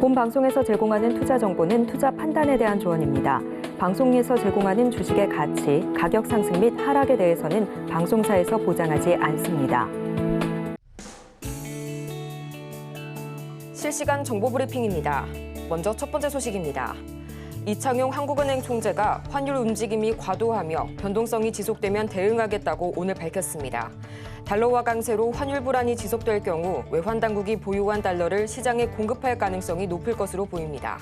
본 방송에서 제공하는 투자 정보는 투자 판단에 대한 조언입니다. 방송에서 제공하는 주식의 가치, 가격 상승 및 하락에 대해서는 방송사에서 보장하지 않습니다. 실시간 정보 브리핑입니다. 먼저 첫 번째 소식입니다. 이창용 한국은행 총재가 환율 움직임이 과도하며 변동성이 지속되면 대응하겠다고 오늘 밝혔습니다. 달러화 강세로 환율 불안이 지속될 경우 외환 당국이 보유한 달러를 시장에 공급할 가능성이 높을 것으로 보입니다.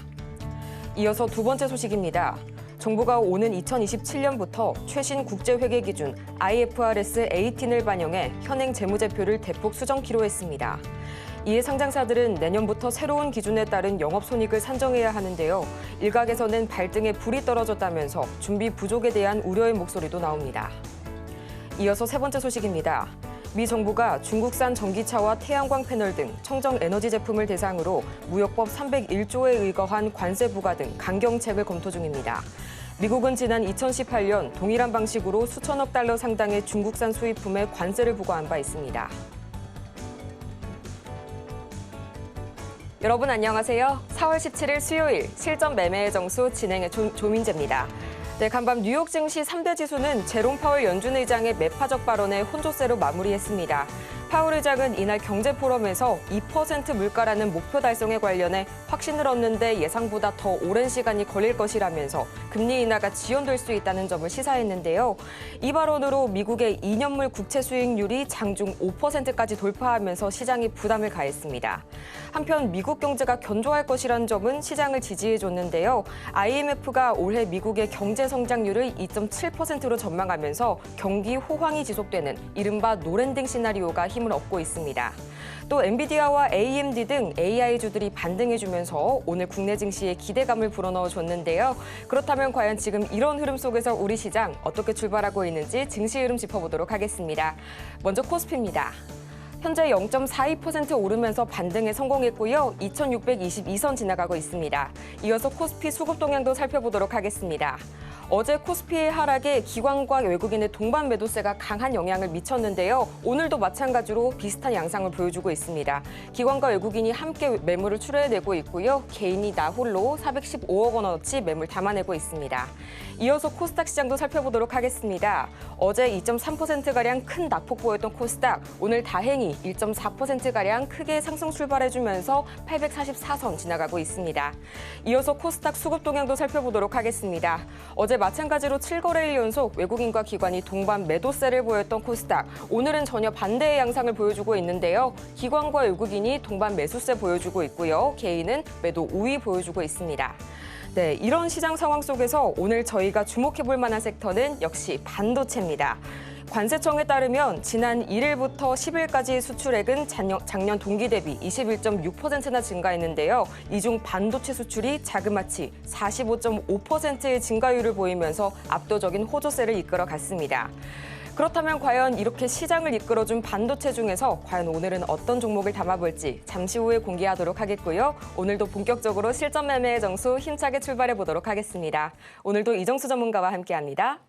이어서 두 번째 소식입니다. 정부가 오는 2027년부터 최신 국제회계 기준 IFRS 18을 반영해 현행 재무제표를 대폭 수정키로 했습니다. 이에 상장사들은 내년부터 새로운 기준에 따른 영업손익을 산정해야 하는데요. 일각에서는 발등에 불이 떨어졌다면서 준비 부족에 대한 우려의 목소리도 나옵니다. 이어서 세 번째 소식입니다. 미 정부가 중국산 전기차와 태양광 패널 등 청정 에너지 제품을 대상으로 무역법 301조에 의거한 관세 부과 등 강경책을 검토 중입니다. 미국은 지난 2018년 동일한 방식으로 수천억 달러 상당의 중국산 수입품에 관세를 부과한 바 있습니다. 여러분 안녕하세요. 4월 17일 수요일 실전 매매의 정수 진행의 조민재입니다. 네, 간밤 뉴욕 증시 3대 지수는 제롬 파월 연준 의장의 매파적 발언에 혼조세로 마무리했습니다. 파월 의장은 이날 경제포럼에서 2% 물가라는 목표 달성에 관련해 확신을 얻는데 예상보다 더 오랜 시간이 걸릴 것이라면서 금리 인하가 지연될 수 있다는 점을 시사했는데요. 이 발언으로 미국의 2년물 국채 수익률이 장중 5%까지 돌파하면서 시장이 부담을 가했습니다. 한편 미국 경제가 견조할 것이라는 점은 시장을 지지해줬는데요. IMF가 올해 미국의 경제 성장률을 2.7%로 전망하면서 경기 호황이 지속되는 이른바 노랜딩 시나리오가 힘을 얻고 있습니다. 또 엔비디아와 AMD 등 AI주들이 반등해주면서 오늘 국내 증시에 기대감을 불어넣어줬는데요. 그렇다면 과연 지금 이런 흐름 속에서 우리 시장 어떻게 출발하고 있는지 증시 흐름 짚어보도록 하겠습니다. 먼저 코스피입니다. 현재 0.42% 오르면서 반등에 성공했고요. 2622선 지나가고 있습니다. 이어서 코스피 수급 동향도 살펴보도록 하겠습니다. 어제 코스피의 하락에 기관과 외국인의 동반 매도세가 강한 영향을 미쳤는데요. 오늘도 마찬가지로 비슷한 양상을 보여주고 있습니다. 기관과 외국인이 함께 매물을 출회해내고 있고요. 개인이 나홀로 415억 원어치 매물 담아내고 있습니다. 이어서 코스닥 시장도 살펴보도록 하겠습니다. 어제 2.3%가량 큰 낙폭 보였던 코스닥, 오늘 다행히 1.4%가량 크게 상승 출발해주면서 844선 지나가고 있습니다. 이어서 코스닥 수급 동향도 살펴보도록 하겠습니다. 어제 마찬가지로 7거래일 연속 외국인과 기관이 동반 매도세를 보였던 코스닥, 오늘은 전혀 반대의 양상을 보여주고 있는데요. 기관과 외국인이 동반 매수세 보여주고 있고요. 개인은 매도 우위 보여주고 있습니다. 네, 이런 시장 상황 속에서 오늘 저희가 주목해볼 만한 섹터는 역시 반도체입니다. 관세청에 따르면 지난 1일부터 10일까지 수출액은 작년 동기 대비 21.6%나 증가했는데요. 이 중 반도체 수출이 자그마치 45.5%의 증가율을 보이면서 압도적인 호조세를 이끌어갔습니다. 그렇다면 과연 이렇게 시장을 이끌어준 반도체 중에서 과연 오늘은 어떤 종목을 담아볼지 잠시 후에 공개하도록 하겠고요. 오늘도 본격적으로 실전 매매의 정수 힘차게 출발해보도록 하겠습니다. 오늘도 이정수 전문가와 함께합니다.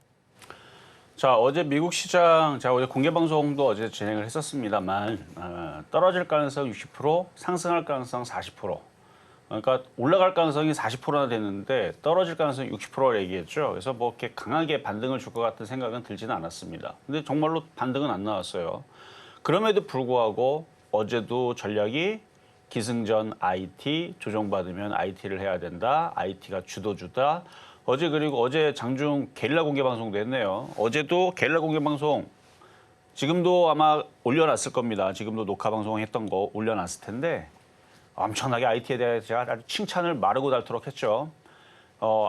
자, 어제 미국 시장, 제가 어제 공개 방송도 어제 진행을 했었습니다만 떨어질 가능성 60%, 상승할 가능성 40%. 그러니까 올라갈 가능성이 40%나 됐는데 떨어질 가능성이 60%를 얘기했죠. 그래서 뭐 이렇게 강하게 반등을 줄 것 같은 생각은 들지는 않았습니다. 근데 정말로 반등은 안 나왔어요. 그럼에도 불구하고 어제도 전략이 기승전 IT, 조정받으면 IT를 해야 된다. IT가 주도주다. 그리고 어제 장중 게릴라 공개 방송도 했네요. 어제도 게릴라 공개 방송 지금도 아마 올려놨을 겁니다. 지금도 녹화 방송했던 거 올려놨을 텐데 엄청나게 IT에 대해 제가 아주 칭찬을 마르고 닳도록 했죠.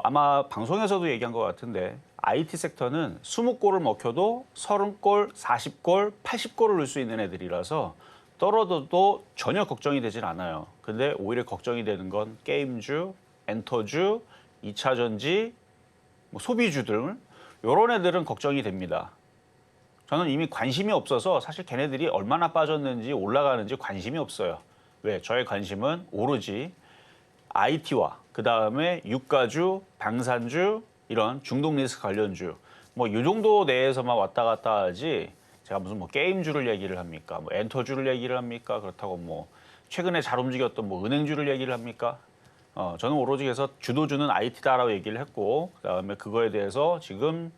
아마 방송에서도 얘기한 것 같은데 IT 섹터는 20골을 먹혀도 30골, 40골, 80골을 넣을 수 있는 애들이라서 떨어져도 전혀 걱정이 되질 않아요. 근데 오히려 걱정이 되는 건 게임주, 엔터주, 2차 전지, 소비주들 이런 애들은 걱정이 됩니다. 저는 이미 관심이 없어서 사실 걔네들이 얼마나 빠졌는지 올라가는지 관심이 없어요. 왜? 저의 관심은 오로지 IT와 그다음에 유가주, 방산주 이런 중동 리스크 관련주 이 정도 내에서만 왔다 갔다 하지 제가 무슨 게임주를 얘기를 합니까? 엔터주를 얘기를 합니까? 그렇다고 최근에 잘 움직였던 은행주를 얘기를 합니까? 저는 오로지 그래서 주도주는 IT다라고 얘기를 했고 그다음에 그거에 대해서 지금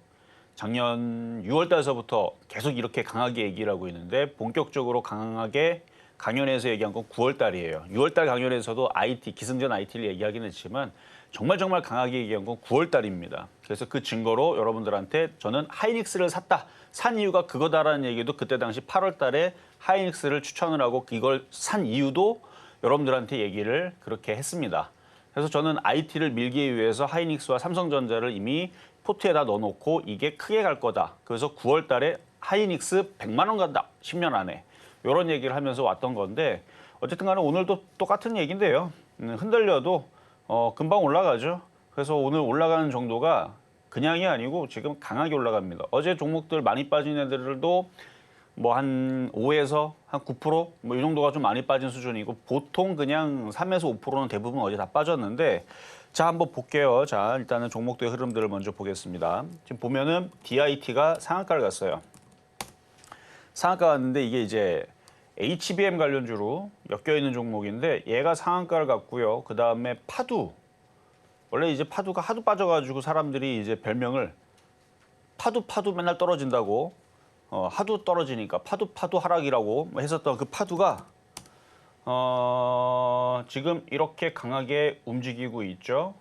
작년 6월 달서부터 계속 이렇게 강하게 얘기를 하고 있는데 본격적으로 강하게 강연에서 얘기한 건 9월 달이에요. 6월 달 강연에서도 IT, 기승전 IT를 얘기하긴 했지만 정말 강하게 얘기한 건 9월 달입니다. 그래서 그 증거로 여러분들한테 저는 하이닉스를 샀다. 산 이유가 그거다라는 얘기도 그때 당시 8월 달에 하이닉스를 추천을 하고 이걸 산 이유도 여러분들한테 얘기를 그렇게 했습니다. 그래서 저는 IT를 밀기 위해서 하이닉스와 삼성전자를 이미 포트에다 넣어놓고 이게 크게 갈 거다. 그래서 9월 달에 하이닉스 100만 원 간다. 10년 안에. 이런 얘기를 하면서 왔던 건데 어쨌든 간에 오늘도 똑같은 얘기인데요. 흔들려도 금방 올라가죠. 그래서 오늘 올라가는 정도가 그냥이 아니고 지금 강하게 올라갑니다. 어제 종목들 많이 빠진 애들도 뭐 한 5에서 한 9% 뭐 이 정도가 좀 많이 빠진 수준이고 보통 그냥 3에서 5%는 대부분 어제 다 빠졌는데 자 한번 볼게요. 자 일단은 종목들의 흐름들을 먼저 보겠습니다. 지금 보면은 DIT가 상한가를 갔어요. 상한가 갔는데 이게 이제 HBM 관련주로 엮여 있는 종목인데 얘가 상한가를 갔고요. 그 다음에 파두 원래 이제 파두가 하도 빠져가지고 사람들이 이제 별명을 파두 맨날 떨어진다고 하도 떨어지니까 파두 하락이라고 했었던 그 파두가 지금 이렇게 강하게 움직이고 있죠.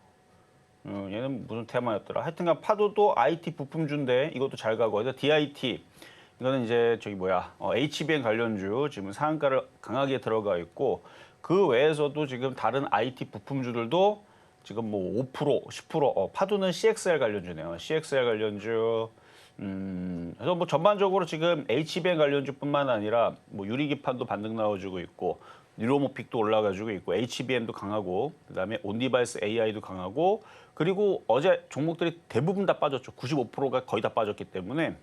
얘는 무슨 테마였더라. 하여튼간 파두도 IT 부품주인데 이것도 잘 가고 그래서 DIT 이거는 이제 저기 HBM 관련주 지금 상한가를 강하게 들어가 있고 그 외에서도 지금 다른 IT 부품주들도 지금 뭐 5%, 10% 파두는 CXL 관련주네요. CXL 관련주 그래서 뭐 전반적으로 지금 HBM 관련주뿐만 아니라 뭐 유리기판도 반등 나와주고 있고 뉴로모픽도 올라가지고 있고 HBM도 강하고 그다음에 온디바이스 AI도 강하고 그리고 어제 종목들이 대부분 다 빠졌죠. 95%가 거의 다 빠졌기 때문에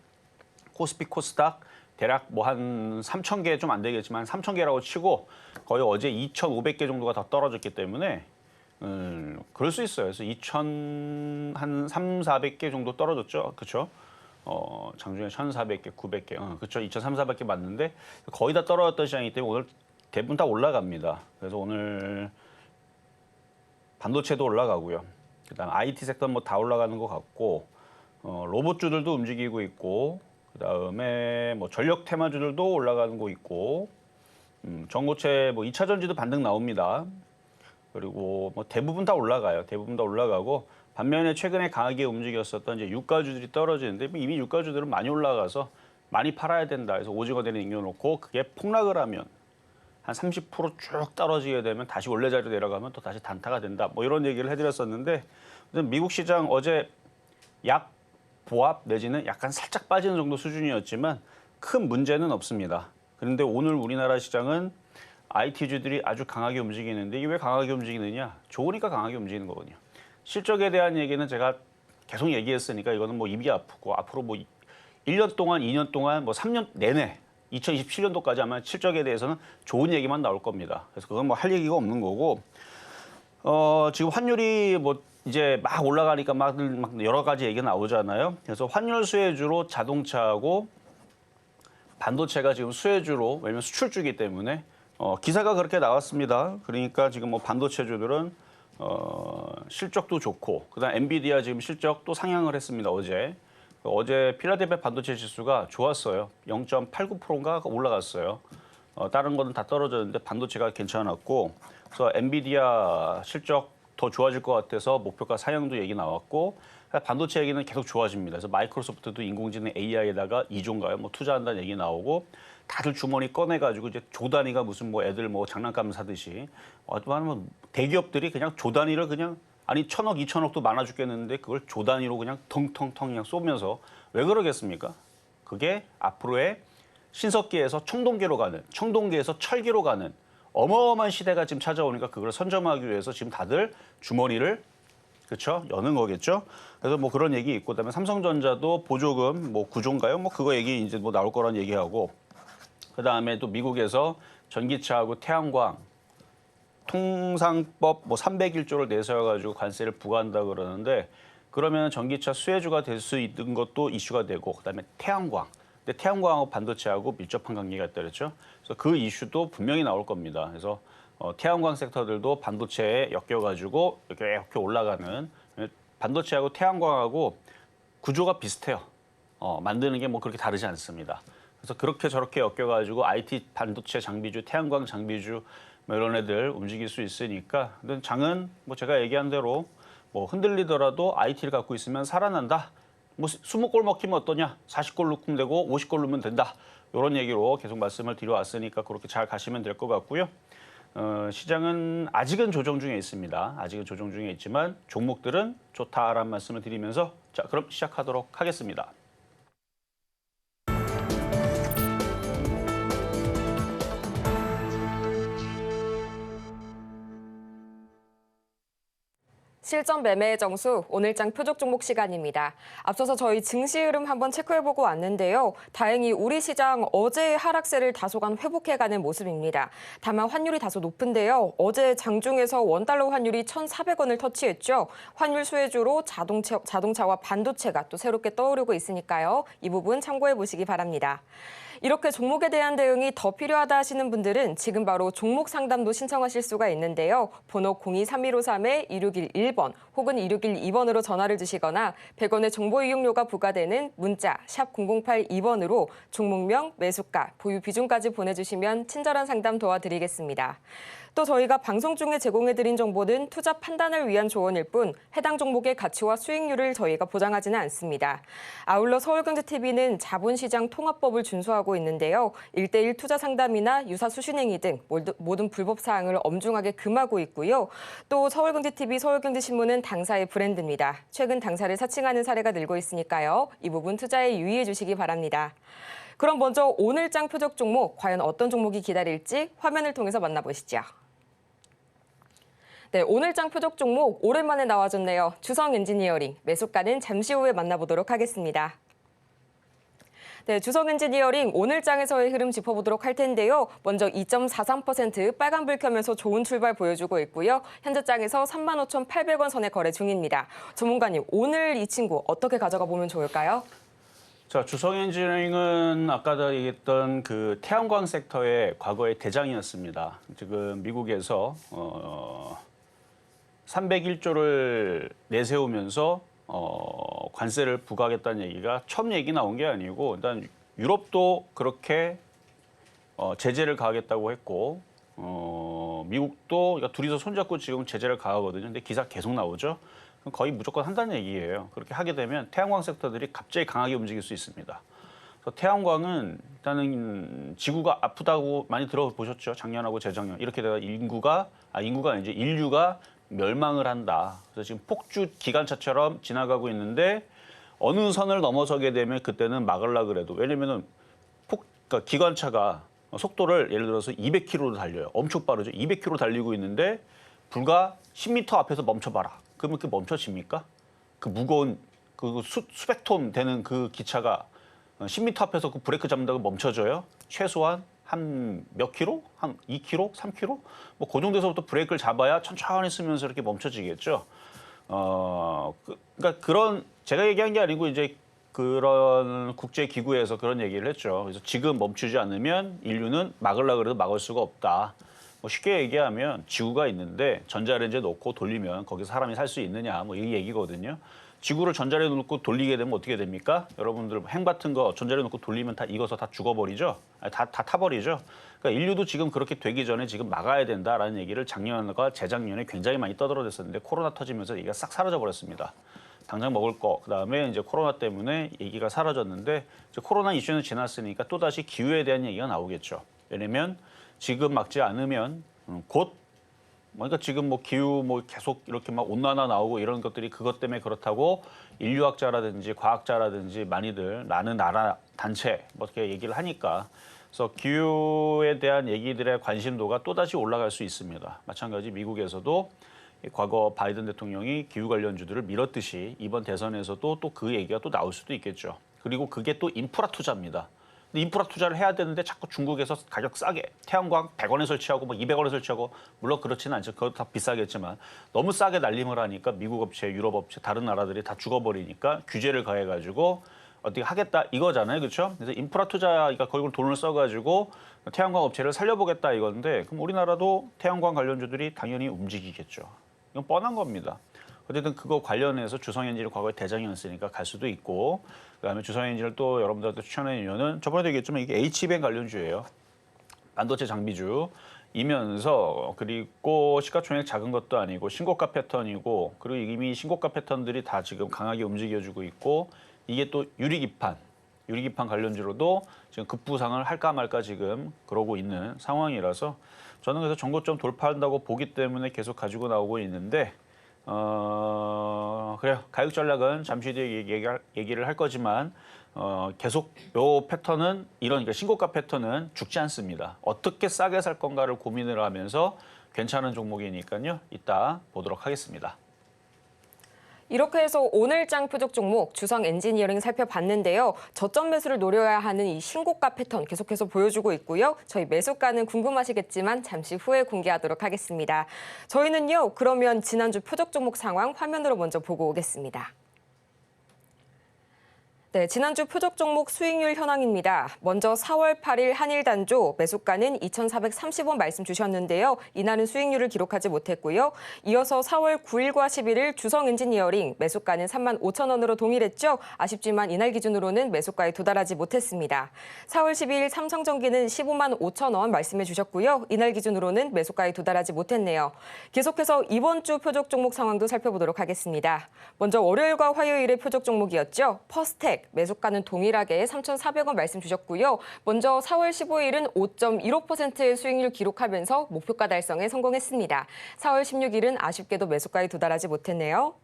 코스피 코스닥 대략 뭐 한 3,000개 좀 안 되겠지만 3,000개라고 치고 거의 어제 2,500개 정도가 더 떨어졌기 때문에 그럴 수 있어요. 그래서 2,000한 3,400개 정도 떨어졌죠. 그렇죠? 장중에 1,400개, 900개. 그렇죠. 2,300개 맞는데 거의 다 떨어졌던 시장이기 때문에 오늘 대부분 다 올라갑니다. 그래서 오늘 반도체도 올라가고요. 그다음 IT 섹터 뭐 다 올라가는 것 같고 로봇주들도 움직이고 있고 그다음에 뭐 전력 테마주들도 올라가는 거 있고 전고체 뭐 2차 전지도 반등 나옵니다. 그리고 뭐 대부분 다 올라가요. 대부분 다 올라가고 반면에 최근에 강하게 움직였었던 이제 유가주들이 떨어지는데 이미 유가주들은 많이 올라가서 많이 팔아야 된다. 그래서 오징어 대는 남겨놓고 그게 폭락을 하면 한 30%쭉 떨어지게 되면 다시 원래 자리로 내려가면 또 다시 단타가 된다. 뭐 이런 얘기를 해드렸었는데 미국 시장 어제 약 보합 내지는 약간 살짝 빠지는 정도 수준이었지만 큰 문제는 없습니다. 그런데 오늘 우리나라 시장은 IT주들이 아주 강하게 움직이는데 이게 왜 강하게 움직이느냐? 좋으니까 강하게 움직이는 거거든요. 실적에 대한 얘기는 제가 계속 얘기했으니까 이거는 뭐 입이 아프고 앞으로 뭐 1년 동안, 2년 동안, 뭐 3년 내내 2027년도까지 하면 실적에 대해서는 좋은 얘기만 나올 겁니다. 그래서 그건 뭐 할 얘기가 없는 거고 지금 환율이 뭐 이제 막 올라가니까 막 여러 가지 얘기가 나오잖아요. 그래서 환율 수혜주로 자동차하고 반도체가 지금 수혜주로 왜냐면 수출주기 때문에 기사가 그렇게 나왔습니다. 그러니까 지금 뭐 반도체주들은 실적도 좋고 그다음 엔비디아 지금 실적 또 상향을 했습니다. 어제 필라델피아 반도체 지수가 좋았어요. 0.89%인가 올라갔어요. 다른 거는 다 떨어졌는데 반도체가 괜찮았고 그래서 엔비디아 실적 더 좋아질 것 같아서 목표가 상향도 얘기 나왔고 반도체 얘기는 계속 좋아집니다. 그래서 마이크로소프트도 인공지능 AI에다가 2조인가요? 뭐 투자한다는 얘기 나오고 다들 주머니 꺼내가지고 이제 조 단위가 무슨 뭐 애들 뭐 장난감 사듯이 뭐 대기업들이 그냥 조 단위를 그냥 아니 1,000억, 2,000억도 많아 죽겠는데 그걸 조 단위로 그냥 텅텅텅 그냥 쏘면서 왜 그러겠습니까? 그게 앞으로의 신석기에서 청동기로 가는, 청동기에서 철기로 가는 어마어마한 시대가 지금 찾아오니까 그걸 선점하기 위해서 지금 다들 주머니를 그렇죠? 여는 거겠죠? 그래서 뭐 그런 얘기 있고 그다음에 삼성전자도 보조금 뭐 9조인가요? 뭐 그거 얘기 이제 뭐 나올 거란 얘기하고 그다음에 또 미국에서 전기차하고 태양광 통상법 뭐 301조를 내세워 가지고 관세를 부과한다 그러는데 그러면 전기차 수혜주가 될 수 있는 것도 이슈가 되고 그다음에 태양광. 근데 태양광하고 반도체하고 밀접한 관계가 있다 그랬죠. 그래서 그 이슈도 분명히 나올 겁니다. 그래서 태양광 섹터들도 반도체에 엮여가지고 이렇게 올라가는 반도체하고 태양광하고 구조가 비슷해요. 만드는 게 뭐 그렇게 다르지 않습니다. 그래서 그렇게 저렇게 엮여가지고 IT 반도체 장비주, 태양광 장비주 뭐 이런 애들 움직일 수 있으니까. 근데 장은 뭐 제가 얘기한 대로 뭐 흔들리더라도 IT를 갖고 있으면 살아난다. 뭐 20골 먹히면 어떠냐? 40골 넣으면 되고 50골 넣으면 된다. 이런 얘기로 계속 말씀을 드려왔으니까 그렇게 잘 가시면 될 것 같고요. 시장은 아직은 조정 중에 있습니다. 아직은 조정 중에 있지만 종목들은 좋다라는 말씀을 드리면서 자, 그럼 시작하도록 하겠습니다. 실전 매매의 정수, 오늘장 표적 종목 시간입니다. 앞서서 저희 증시 흐름 한번 체크해보고 왔는데요. 다행히 우리 시장 어제의 하락세를 다소간 회복해가는 모습입니다. 다만 환율이 다소 높은데요. 어제 장중에서 원달러 환율이 1,400원을 터치했죠. 환율 수혜주로 자동차와 반도체가 또 새롭게 떠오르고 있으니까요. 이 부분 참고해보시기 바랍니다. 이렇게 종목에 대한 대응이 더 필요하다 하시는 분들은 지금 바로 종목 상담도 신청하실 수가 있는데요. 번호 023153-2611번 혹은 2612번으로 전화를 주시거나 100원의 정보 이용료가 부과되는 문자 샵 0082번으로 종목명, 매수가, 보유 비중까지 보내주시면 친절한 상담 도와드리겠습니다. 또 저희가 방송 중에 제공해드린 정보는 투자 판단을 위한 조언일 뿐 해당 종목의 가치와 수익률을 저희가 보장하지는 않습니다. 아울러 서울경제TV는 자본시장 통합법을 준수하고 있는데요. 1:1 투자 상담이나 유사 수신행위 등 모든 불법 사항을 엄중하게 금하고 있고요. 또 서울경제TV, 서울경제신문은 당사의 브랜드입니다. 최근 당사를 사칭하는 사례가 늘고 있으니까요. 이 부분 투자에 유의해 주시기 바랍니다. 그럼 먼저 오늘장 표적 종목, 과연 어떤 종목이 기다릴지 화면을 통해서 만나보시죠. 네, 오늘장 표적 종목 오랜만에 나와줬네요. 주성 엔지니어링, 매수가는 잠시 후에 만나보도록 하겠습니다. 네, 주성 엔지니어링 오늘장에서의 흐름 짚어보도록 할 텐데요. 먼저 2.43% 빨간불 켜면서 좋은 출발 보여주고 있고요. 현재장에서 35,800원 선에 거래 중입니다. 전문가님, 오늘 이 친구 어떻게 가져가 보면 좋을까요? 자, 주성 엔지니어링은 아까 얘기했던 그 태양광 섹터의 과거의 대장이었습니다. 지금 미국에서 301조를 내세우면서 관세를 부과하겠다는 얘기가 처음 얘기 나온 게 아니고 일단 유럽도 그렇게 제재를 가하겠다고 했고 미국도 그러니까 둘이서 손잡고 지금 제재를 가하거든요. 근데 기사 계속 나오죠. 거의 무조건 한다는 얘기예요. 그렇게 하게 되면 태양광 섹터들이 갑자기 강하게 움직일 수 있습니다. 그래서 태양광은 일단은 지구가 아프다고 많이 들어보셨죠. 작년하고 재작년 이렇게 되다 인구가 아니지 인류가 멸망을 한다. 그래서 지금 폭주 기관차처럼 지나가고 있는데 어느 선을 넘어서게 되면 그때는 막으려고 그래도 왜냐면은 그러니까 기관차가 속도를 예를 들어서 200km로 달려요. 엄청 빠르죠. 200km 달리고 있는데 불과 10m 앞에서 멈춰봐라. 그러면 그게 멈춰집니까? 그 무거운 그 수백 톤 되는 그 기차가 10m 앞에서 그 브레이크 잡는다고 멈춰져요? 최소한 한 몇 킬로? 한 2km? 3km? 뭐 그 정도에서부터 브레이크를 잡아야 천천히 쓰면서 이렇게 멈춰지겠죠. 그러니까 그런 제가 얘기한 게 아니고 이제 그런 국제 기구에서 그런 얘기를 했죠. 그래서 지금 멈추지 않으면 인류는 막으려고 해도 막을 수가 없다. 뭐 쉽게 얘기하면 지구가 있는데 전자레인지에 넣고 돌리면 거기서 사람이 살 수 있느냐 뭐 이 얘기거든요. 지구를 전자레인지에 넣고 돌리게 되면 어떻게 됩니까? 여러분들 행 같은 거 전자레인지에 넣고 돌리면 다 익어서 다 죽어버리죠. 다 타버리죠. 그러니까 인류도 지금 그렇게 되기 전에 지금 막아야 된다라는 얘기를 작년과 재작년에 굉장히 많이 떠들어댔었는데 코로나 터지면서 얘기가 싹 사라져버렸습니다. 당장 먹을 거, 그다음에 이제 코로나 때문에 얘기가 사라졌는데 이제 코로나 이슈는 지났으니까 또다시 기후에 대한 얘기가 나오겠죠. 왜냐면 지금 막지 않으면 곧 그러니까 지금 뭐 기후 뭐 계속 이렇게 막 온난화 나오고 이런 것들이 그것 때문에 그렇다고 인류학자라든지 과학자라든지 많이들 나는 나라 단체 뭐 이렇게 얘기를 하니까 그래서 기후에 대한 얘기들의 관심도가 또다시 올라갈 수 있습니다. 마찬가지 미국에서도 과거 바이든 대통령이 기후 관련주들을 밀었듯이 이번 대선에서도 또 그 얘기가 또 나올 수도 있겠죠. 그리고 그게 또 인프라 투자입니다. 근데 인프라 투자를 해야 되는데 자꾸 중국에서 가격 싸게 태양광 100원에 설치하고 뭐 200원에 설치하고 물론 그렇지는 않죠. 그거 다 비싸겠지만 너무 싸게 날림을 하니까 미국 업체, 유럽 업체, 다른 나라들이 다 죽어버리니까 규제를 가해가지고 어떻게 하겠다 이거잖아요. 그렇죠? 그래서 인프라 투자가 그러니까 그걸 돈을 써가지고 태양광 업체를 살려보겠다 이건데 그럼 우리나라도 태양광 관련주들이 당연히 움직이겠죠. 이건 뻔한 겁니다. 어쨌든 그거 관련해서 주성엔진이 과거에 대장이었으니까 갈 수도 있고 그다음에 주성엔진을 또 여러분들한테 추천해 이유는 저번에도 얘기했지만 이게 H뱅 관련주예요. 반도체 장비주이면서 그리고 시가총액 작은 것도 아니고 신고가 패턴이고 그리고 이미 신고가 패턴들이 다 지금 강하게 움직여주고 있고 이게 또 유리기판 관련주로도 지금 급부상을 할까 말까 지금 그러고 있는 상황이라서 저는 그래서 전고점 돌파한다고 보기 때문에 계속 가지고 나오고 있는데 그래요. 가격 전략은 잠시 뒤에 얘기를 할 거지만 계속 요 패턴은 그러니까 신고가 패턴은 죽지 않습니다. 어떻게 싸게 살 건가를 고민을 하면서 괜찮은 종목이니까요. 이따 보도록 하겠습니다. 이렇게 해서 오늘장 표적 종목 주성 엔지니어링 살펴봤는데요. 저점 매수를 노려야 하는 이 신고가 패턴 계속해서 보여주고 있고요. 저희 매수가는 궁금하시겠지만 잠시 후에 공개하도록 하겠습니다. 저희는요. 그러면 지난주 표적 종목 상황 화면으로 먼저 보고 오겠습니다. 네, 지난주 표적 종목 수익률 현황입니다. 먼저 4월 8일 한일단조 매수가는 2,430원 말씀 주셨는데요. 이날은 수익률을 기록하지 못했고요. 이어서 4월 9일과 11일 주성엔지니어링 매수가는 35,000원으로 동일했죠. 아쉽지만 이날 기준으로는 매수가에 도달하지 못했습니다. 4월 12일 삼성전기는 15만 5천원 말씀해 주셨고요. 이날 기준으로는 매수가에 도달하지 못했네요. 계속해서 이번 주 표적 종목 상황도 살펴보도록 하겠습니다. 먼저 월요일과 화요일의 표적 종목이었죠. 퍼스텍 매수가는 동일하게 3,400원 말씀 주셨고요. 먼저 4월 15일은 5.15%의 수익률 기록하면서 목표가 달성에 성공했습니다. 4월 16일은 아쉽게도 매수가에 도달하지 못했네요.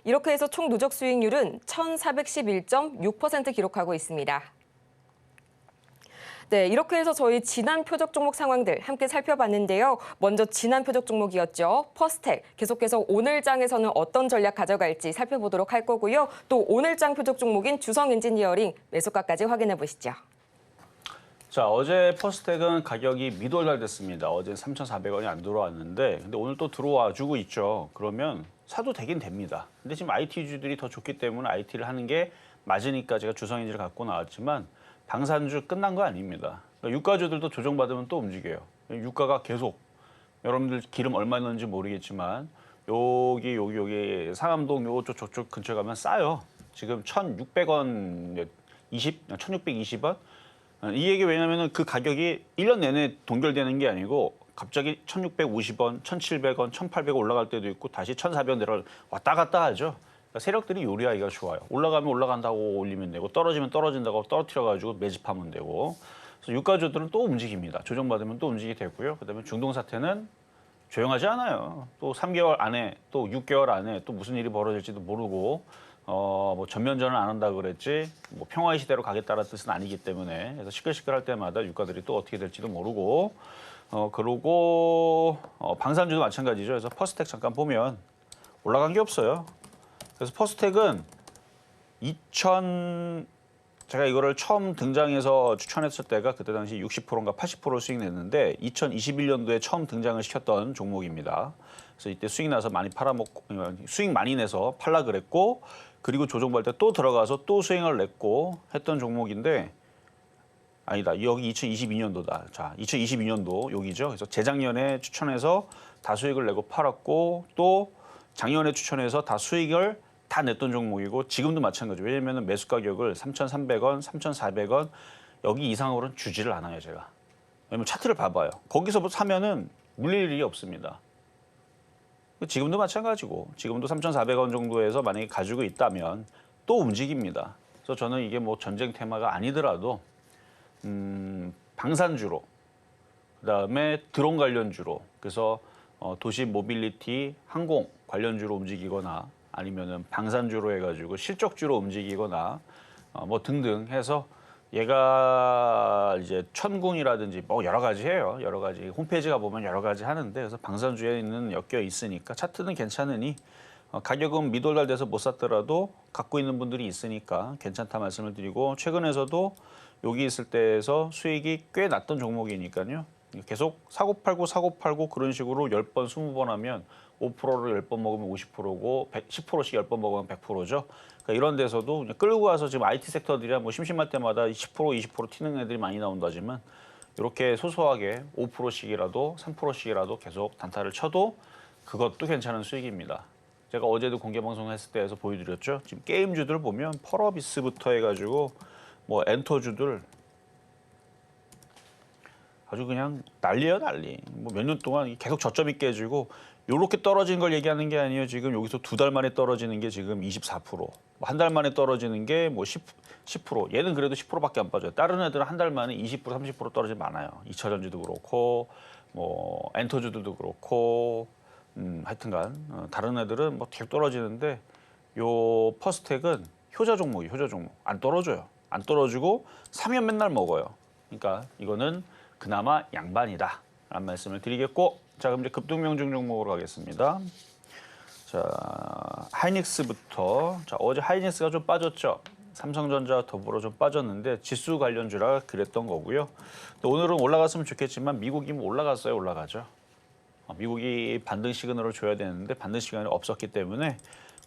이렇게 해서 총 누적 수익률은 1,411.6% 기록하고 있습니다. 네, 이렇게 해서 저희 지난 표적 종목 상황들 함께 살펴봤는데요. 먼저 지난 표적 종목이었죠. 퍼스텍. 계속해서 오늘 장에서는 어떤 전략 가져갈지 살펴보도록 할 거고요. 또 오늘 장 표적 종목인 주성엔지니어링 매수가까지 확인해 보시죠. 자, 어제 퍼스텍은 가격이 미도달됐습니다. 어제 3,400원이 안 들어왔는데 근데 오늘 또 들어와 주고 있죠. 그러면 사도 되긴 됩니다. 근데 지금 IT주들이 더 좋기 때문에 IT를 하는 게 맞으니까 제가 주성엔진을 갖고 나왔지만 방산주 끝난 거 아닙니다. 그러니까 유가주들도 조정받으면 또 움직여요. 유가가 계속 여러분들 기름 얼마 넣는지 모르겠지만 여기 상암동 요쪽 저쪽 근처에 가면 싸요. 지금 1,600원 1,620원? 이 얘기 왜냐면은 그 가격이 1년 내내 동결되는 게 아니고 갑자기 1,650원, 1,700원, 1,800원 올라갈 때도 있고 다시 1,400원 내려 왔다 갔다 하죠. 세력들이 요리하기가 좋아요. 올라가면 올라간다고 올리면 되고 떨어지면 떨어진다고 떨어뜨려가지고 매집하면 되고. 그래서 유가주들은 또 움직입니다. 조정받으면 또 움직이 되고요. 그다음에 중동 사태는 조용하지 않아요. 또 3개월 안에 또 6개월 안에 또 무슨 일이 벌어질지도 모르고 뭐 전면전을 안 한다 그랬지 뭐 평화의 시대로 가겠다는 뜻은 아니기 때문에 그래서 시끌시끌할 때마다 유가들이 또 어떻게 될지도 모르고 그러고 방산주도 마찬가지죠. 그래서 퍼스텍 잠깐 보면 올라간 게 없어요. 그래서 퍼스텍은 제가 이거를 처음 등장해서 추천했을 때가 그때 당시 60%인가 80% 수익 냈는데 2021년도에 처음 등장을 시켰던 종목입니다. 그래서 이때 수익 나서 많이 수익 많이 내서 팔라 그랬고 그리고 조정받을 때 또 들어가서 또 수익을 냈고 했던 종목인데 아니다. 여기 2022년도다. 자, 2022년도 여기죠. 그래서 재작년에 추천해서 다 수익을 내고 팔았고 또 작년에 추천해서 다 수익을 다 냈던 종목이고 지금도 마찬가지죠. 왜냐하면 매수 가격을 3,300원, 3,400원 여기 이상으로는 주지를 않아요, 제가. 왜냐면 차트를 봐봐요. 거기서 사면은 물릴 일이 없습니다. 지금도 마찬가지고 지금도 3,400원 정도에서 만약에 가지고 있다면 또 움직입니다. 그래서 저는 이게 뭐 전쟁 테마가 아니더라도 방산주로 그다음에 드론 관련주로 그래서 도시 모빌리티, 항공 관련주로 움직이거나 아니면은 방산주로 해가지고 실적주로 움직이거나 뭐 등등 해서 얘가 이제 천군이라든지 뭐 여러 가지 해요. 여러 가지 홈페이지 가 보면 여러 가지 하는데 그래서 방산주에는 엮여 있으니까 차트는 괜찮으니 가격은 미돌달돼서 못 샀더라도 갖고 있는 분들이 있으니까 괜찮다 말씀을 드리고 최근에서도 여기 있을 때에서 수익이 꽤 났던 종목이니까요. 계속 사고 팔고 그런 식으로 10번, 20번 하면 5%를 10번 먹으면 50%고 10%씩 10번 먹으면 100%죠. 그러니까 이런 데서도 끌고 와서 지금 IT 섹터들이야 뭐 심심할 때마다 10%, 20% 튀는 애들이 많이 나온다지만 이렇게 소소하게 5%씩이라도 3%씩이라도 계속 단타를 쳐도 그것도 괜찮은 수익입니다. 제가 어제도 공개 방송했을 때에서 보여드렸죠. 지금 게임주들 보면 펄어비스부터 해가지고 뭐 엔터주들 아주 그냥 난리예요, 난리. 뭐 몇 년 동안 계속 저점이 깨지고 요렇게 떨어진 걸 얘기하는 게 아니에요. 지금 여기서 2달 만에 떨어지는 게 지금 24%, 한 달 만에 떨어지는 게 뭐 10%. 얘는 그래도 10%밖에 안 빠져요. 다른 애들은 한 달 만에 20%, 30% 떨어지면 많아요. 2차전지도 그렇고 뭐 엔터주들도 그렇고 하여튼간 다른 애들은 뭐 계속 떨어지는데 요 퍼스텍은 효자 종목이 효자 종목. 안 떨어져요. 안 떨어지고 사면 맨날 먹어요. 그러니까 이거는 그나마 양반이다 라는 말씀을 드리겠고, 자 그럼 이제 급등명중 종목으로 가겠습니다. 자 하이닉스부터. 자 어제 하이닉스가 좀 빠졌죠. 삼성전자 더불어 좀 빠졌는데 지수 관련주라 그랬던 거고요. 또 오늘은 올라갔으면 좋겠지만 미국이 뭐 올라갔어요. 올라가죠. 미국이 반등 시그널을 줘야 되는데 반등 시그널이 없었기 때문에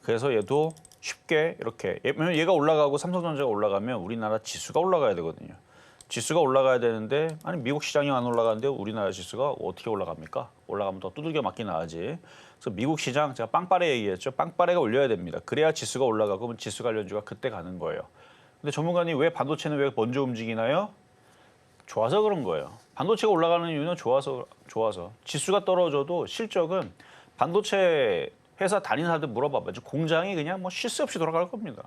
그래서 얘도 쉽게 이렇게, 왜냐면 얘가 올라가고 삼성전자가 올라가면 우리나라 지수가 올라가야 되거든요. 지수가 올라가야 되는데 아니 미국 시장이 안 올라가는데 우리나라 지수가 어떻게 올라갑니까? 올라가면 더 두들겨 맞기 나으지. 그래서 미국 시장 제가 빵빠레 얘기했죠. 빵빠레가 올려야 됩니다. 그래야 지수가 올라가고 그러면 지수 관련주가 그때 가는 거예요. 근데 전문가님 왜 반도체는 왜 먼저 움직이나요? 좋아서 그런 거예요. 반도체가 올라가는 이유는 좋아서. 지수가 떨어져도 실적은 반도체 회사 다니는 사람들 물어봐봐요. 공장이 그냥 뭐 쉴 새 없이 돌아갈 겁니다.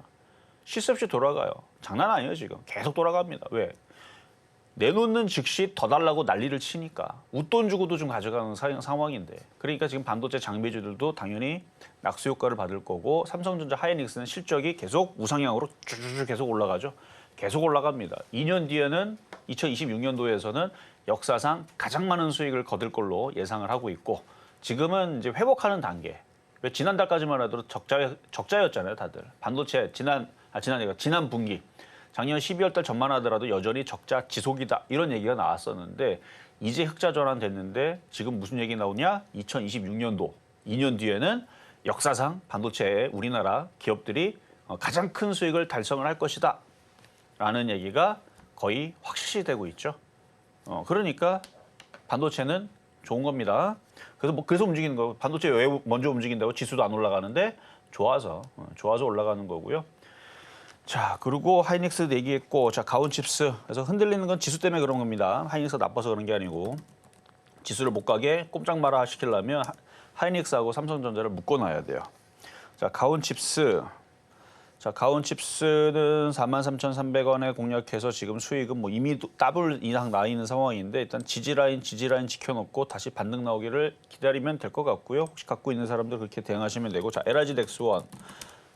쉴 새 없이 돌아가요. 장난 아니에요 지금. 계속 돌아갑니다. 왜? 내놓는 즉시 더 달라고 난리를 치니까 웃돈 주고도 좀 가져가는 상황인데, 그러니까 지금 반도체 장비주들도 당연히 낙수 효과를 받을 거고 삼성전자 하이닉스는 실적이 계속 우상향으로 쭉 계속 올라가죠. 계속 올라갑니다. 2년 뒤에는 2026년도에서는 역사상 가장 많은 수익을 거둘 걸로 예상을 하고 있고, 지금은 이제 회복하는 단계. 왜 지난달까지만 하더라도 적자였잖아요, 다들. 반도체 지난 분기. 작년 12월 달 전만 하더라도 여전히 적자 지속이다. 이런 얘기가 나왔었는데 이제 흑자 전환됐는데 지금 무슨 얘기 나오냐? 2026년도, 2년 뒤에는 역사상 반도체 우리나라 기업들이 가장 큰 수익을 달성을 할 것이다. 라는 얘기가 거의 확실시되고 있죠. 그러니까 반도체는 좋은 겁니다. 그래서 움직이는 거고, 반도체 왜 먼저 움직인다고 지수도 안 올라가는데 좋아서 올라가는 거고요. 자, 그리고 하이닉스 얘기했고, 자 가온칩스. 그래서 흔들리는 건 지수 때문에 그런 겁니다. 하이닉스가 나빠서 그런 게 아니고, 지수를 못 가게 꼼짝 마라 시키려면 하이닉스하고 삼성전자를 묶어놔야 돼요. 자 가온칩스. 자 가온칩스는 43,300원에 공략해서 지금 수익은 뭐 이미 더블 이상 나 있는 상황인데, 일단 지지라인 지켜놓고 다시 반등 나오기를 기다리면 될 것 같고요. 혹시 갖고 있는 사람들 그렇게 대응하시면 되고, 자 LIG 덱스원.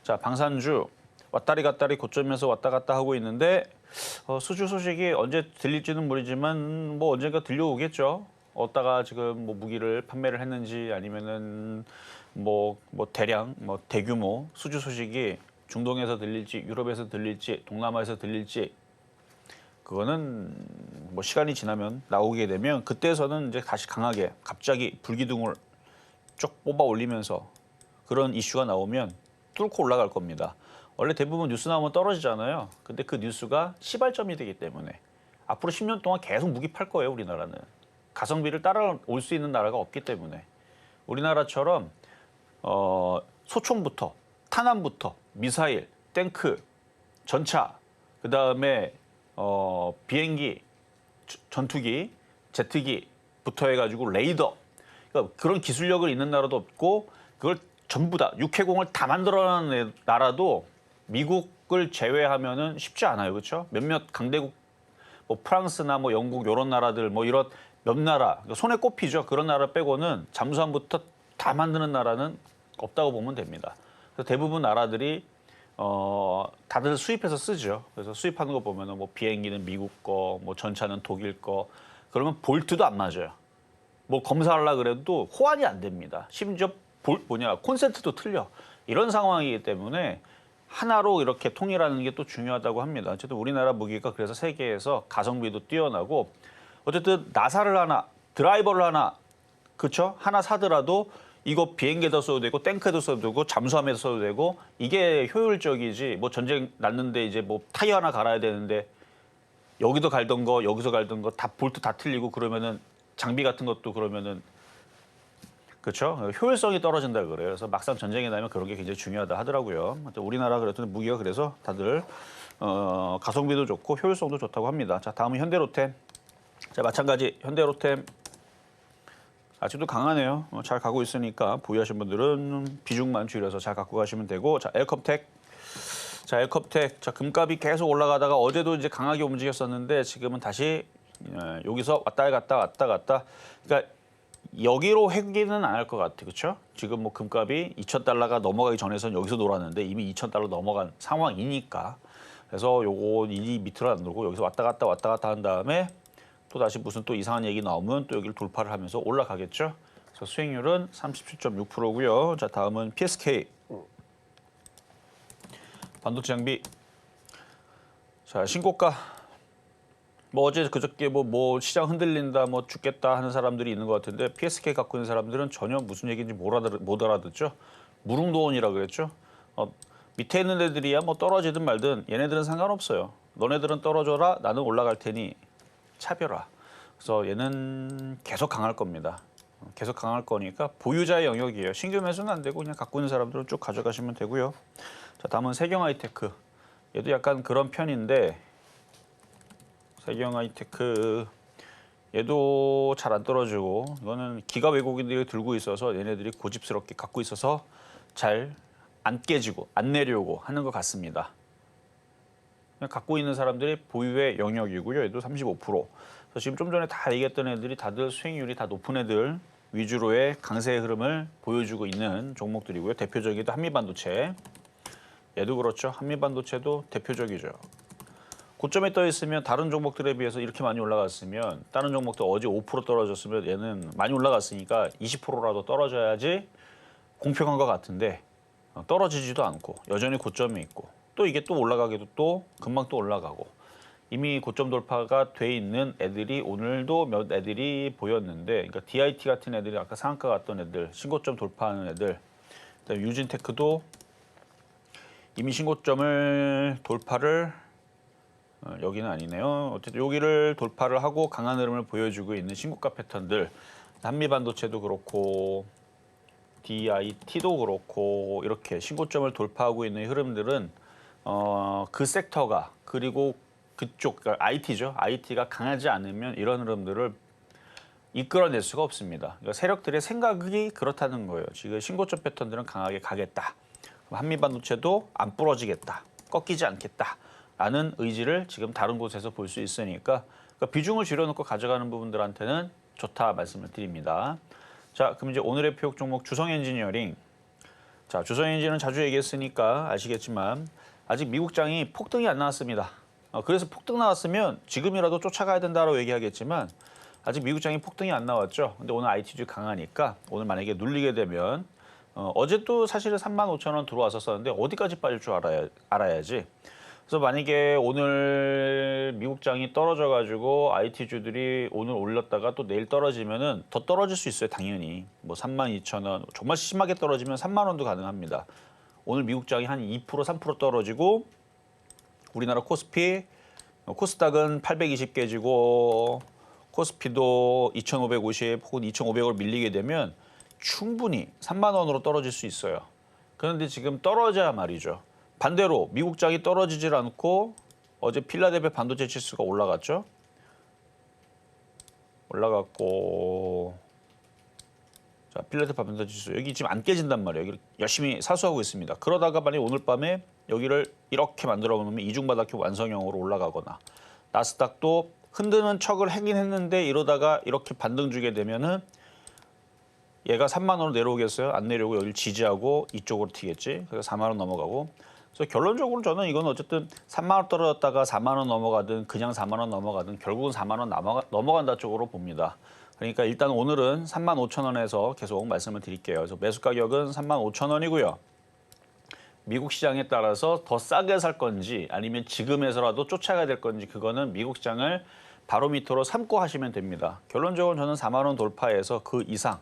자 방산주. 왔다리 갔다리 고점에서 왔다 갔다 하고 있는데 수주 소식이 언제 들릴지는 모르지만 뭐 언젠가 들려오겠죠. 어디다가 지금 뭐 무기를 판매를 했는지 아니면은 뭐 대량 대규모 수주 소식이 중동에서 들릴지 유럽에서 들릴지 동남아에서 들릴지, 그거는 뭐 시간이 지나면 나오게 되면 그때서는 이제 다시 강하게 갑자기 불기둥을 쭉 뽑아 올리면서 그런 이슈가 나오면 뚫고 올라갈 겁니다. 원래 대부분 뉴스 나오면 떨어지잖아요. 근데 그 뉴스가 시발점이 되기 때문에 앞으로 10년 동안 계속 무기 팔 거예요, 우리나라는. 가성비를 따라올 수 있는 나라가 없기 때문에. 우리나라처럼 소총부터 탄환부터 미사일, 탱크, 전차, 그다음에 비행기, 전투기, 제트기부터 해가지고 레이더, 그러니까 그런 기술력을 있는 나라도 없고, 그걸 전부 다 육해공을 다 만들어내는 나라도 미국을 제외하면은 쉽지 않아요, 그렇죠? 몇몇 강대국, 뭐 프랑스나 뭐 영국 이런 나라들, 뭐 이런 몇 나라 손에 꼽히죠. 그런 나라 빼고는 잠수함부터 다 만드는 나라는 없다고 보면 됩니다. 그래서 대부분 나라들이 다들 수입해서 쓰죠. 그래서 수입하는 거 보면은 뭐 비행기는 미국 거, 뭐 전차는 독일 거, 그러면 볼트도 안 맞아요. 뭐 검사하려고 그래도 호환이 안 됩니다. 심지어 콘센트도 틀려. 이런 상황이기 때문에 하나로 이렇게 통일하는 게 또 중요하다고 합니다. 어쨌든 우리나라 무기가 그래서 세계에서 가성비도 뛰어나고, 어쨌든 나사를 하나, 드라이버를 하나, 그렇죠? 하나 사더라도 이거 비행기에다 써도 되고 탱크에도 써도 되고 잠수함에도 써도 되고, 이게 효율적이지. 뭐 전쟁 났는데 이제 뭐 타이어 하나 갈아야 되는데 여기도 갈던 거 여기서 갈던 거 다 볼트 다 틀리고 그러면은 장비 같은 것도 그러면은 그렇죠? 효율성이 떨어진다 그래요. 그래서 막상 전쟁이 나면 그런 게 굉장히 중요하다 하더라고요. 우리나라 그래도 무기가 그래서 다들 가성비도 좋고 효율성도 좋다고 합니다. 자, 다음은 현대로템. 자, 마찬가지 현대로템 아직도 강하네요. 잘 가고 있으니까 보유하신 분들은 비중만 줄여서 잘 갖고 가시면 되고, 자, 엘컴텍. 자, 엘컴텍. 자, 금값이 계속 올라가다가 어제도 이제 강하게 움직였었는데 지금은 다시 여기서 왔다 갔다. 그러니까 여기로 회귀는 안 할 것 같아, 그렇죠? 지금 뭐 금값이 2,000달러가 넘어가기 전에서는 여기서 놀았는데 이미 2,000달러 넘어간 상황이니까. 그래서 요거 이 밑으로 안 놀고 여기서 왔다 갔다 한 다음에 또 다시 무슨 또 이상한 얘기 나오면 또 여기를 돌파를 하면서 올라가겠죠. 그래서 수익률은 37.6%고요. 자, 다음은 PSK. 반도체 장비. 자, 신고가. 뭐 어제 그저께 뭐 시장 흔들린다, 뭐 죽겠다 하는 사람들이 있는 것 같은데 PSK 갖고 있는 사람들은 전혀 무슨 얘기인지 못 알아듣죠. 무릉도원이라 그랬죠. 밑에 있는 애들이야 뭐 떨어지든 말든 얘네들은 상관없어요. 너네들은 떨어져라, 나는 올라갈 테니 차별화. 그래서 얘는 계속 강할 겁니다. 계속 강할 거니까 보유자의 영역이에요. 신규 매수는 안 되고 그냥 갖고 있는 사람들은 쭉 가져가시면 되고요. 자, 다음은 세경하이테크. 얘도 약간 그런 편인데 세경하이테크 얘도 잘 안 떨어지고 이거는 기가 외국인들이 들고 있어서 얘네들이 고집스럽게 갖고 있어서 잘 안 깨지고 안 내려오고 하는 것 같습니다. 그냥 갖고 있는 사람들이 보유의 영역이고요. 얘도 35%. 그래서 지금 좀 전에 다 얘기했던 애들이 다들 수익률이 다 높은 애들 위주로의 강세의 흐름을 보여주고 있는 종목들이고요. 대표적이도 한미반도체. 얘도 그렇죠. 한미반도체도 대표적이죠. 고점에 떠 있으면 다른 종목들에 비해서 이렇게 많이 올라갔으면 다른 종목도 어제 5% 떨어졌으면 얘는 많이 올라갔으니까 20%라도 떨어져야지 공평한 것 같은데 떨어지지도 않고 여전히 고점에 있고 또 이게 또 올라가기도 또 금방 또 올라가고 이미 고점 돌파가 돼 있는 애들이 오늘도 몇 애들이 보였는데 그러니까 DIT 같은 애들이 아까 상한가 갔던 애들 신고점 돌파하는 애들 그다음에 유진테크도 이미 신고점을 돌파를 여기는 아니네요. 어쨌든 여기를 돌파를 하고 강한 흐름을 보여주고 있는 신고가 패턴들 한미반도체도 그렇고 DIT도 그렇고 이렇게 신고점을 돌파하고 있는 흐름들은 그 섹터가 그리고 그쪽 그러니까 IT죠. IT가 강하지 않으면 이런 흐름들을 이끌어낼 수가 없습니다. 그러니까 세력들의 생각이 그렇다는 거예요. 지금 신고점 패턴들은 강하게 가겠다. 한미반도체도 안 부러지겠다. 꺾이지 않겠다. 라는 의지를 지금 다른 곳에서 볼 수 있으니까 그러니까 비중을 줄여놓고 가져가는 부분들한테는 좋다 말씀을 드립니다. 자, 그럼 이제 오늘의 표역 종목 주성엔지니어링. 자, 주성엔지는 자주 얘기했으니까 아시겠지만 아직 미국장이 폭등이 안 나왔습니다. 그래서 폭등 나왔으면 지금이라도 쫓아가야 된다라고 얘기하겠지만 아직 미국장이 폭등이 안 나왔죠. 근데 오늘 IT주 강하니까 오늘 만약에 눌리게 되면 어제 또 사실은 35,000원 들어왔었는데 어디까지 빠질 줄 알아야지. 그래서 만약에 오늘 미국장이 떨어져가지고 IT주들이 오늘 올렸다가 또 내일 떨어지면은 더 떨어질 수 있어요, 당연히. 뭐 32,000원, 정말 심하게 떨어지면 3만 원도 가능합니다. 오늘 미국장이 한 2%, 3% 떨어지고 우리나라 코스피, 코스닥은 820 깨지고 코스피도 2,550 혹은 2,500을 밀리게 되면 충분히 3만 원으로 떨어질 수 있어요. 그런데 지금 떨어져야 말이죠. 반대로 미국장이 떨어지질 않고 어제 필라델피아 반도체 지수가 올라갔죠. 올라갔고 자 필라델피아 반도체 지수 여기 지금 안 깨진단 말이에요. 여기 열심히 사수하고 있습니다. 그러다가 만약 오늘 밤에 여기를 이렇게 만들어 놓으면 이중바닥형 완성형으로 올라가거나 나스닥도 흔드는 척을 하긴 했는데 이러다가 이렇게 반등 주게 되면은 얘가 3만 원으로 내려오겠어요? 안 내려오고 여기를 지지하고 이쪽으로 튀겠지. 그래서 4만 원 넘어가고. 그래서 결론적으로 저는 이건 어쨌든 3만 원 떨어졌다가 4만 원 넘어가든 그냥 4만 원 넘어가든 결국은 4만 원 넘어간다 쪽으로 봅니다. 그러니까 일단 오늘은 3만 5천 원에서 계속 말씀을 드릴게요. 그래서 매수 가격은 3만 5천 원이고요. 미국 시장에 따라서 더 싸게 살 건지 아니면 지금에서라도 쫓아가야 될 건지 그거는 미국 시장을 바로미터로 삼고 하시면 됩니다. 결론적으로 저는 4만 원 돌파해서 그 이상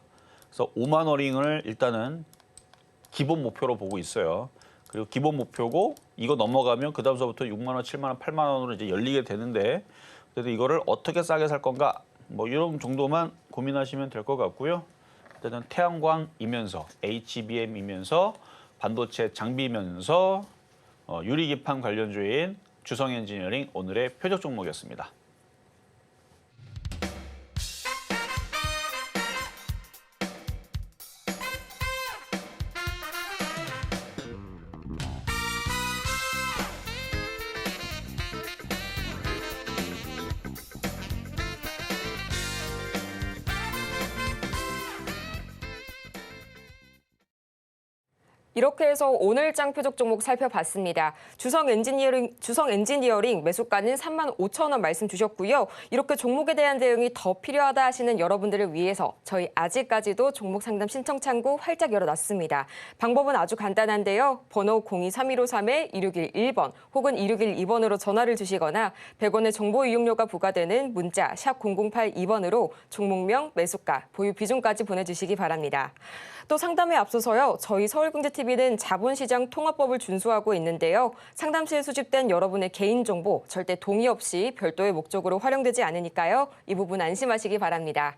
그래서 5만 원을 일단은 기본 목표로 보고 있어요. 그리고 기본 목표고 이거 넘어가면 그 다음서부터 6만 원, 7만 원, 8만 원으로 이제 열리게 되는데 그래도 이거를 어떻게 싸게 살 건가 뭐 이런 정도만 고민하시면 될 것 같고요. 일단은 태양광이면서 HBM이면서 반도체 장비면서 유리기판 관련주인 주성엔지니어링 오늘의 표적 종목이었습니다. 이렇게 해서 오늘 장 표적 종목 살펴봤습니다. 주성 엔지니어링 매수가는 35,000원 말씀 주셨고요. 이렇게 종목에 대한 대응이 더 필요하다 하시는 여러분들을 위해서 저희 아직까지도 종목 상담 신청 창구 활짝 열어놨습니다. 방법은 아주 간단한데요. 번호 023153-2611번 혹은 2612번으로 전화를 주시거나 100원의 정보 이용료가 부과되는 문자 샵 0082번으로 종목명, 매수가, 보유 비중까지 보내주시기 바랍니다. 또 상담에 앞서서요. 저희 서울경제TV는 자본시장 통화법을 준수하고 있는데요. 상담시에 수집된 여러분의 개인정보 절대 동의 없이 별도의 목적으로 활용되지 않으니까요. 이 부분 안심하시기 바랍니다.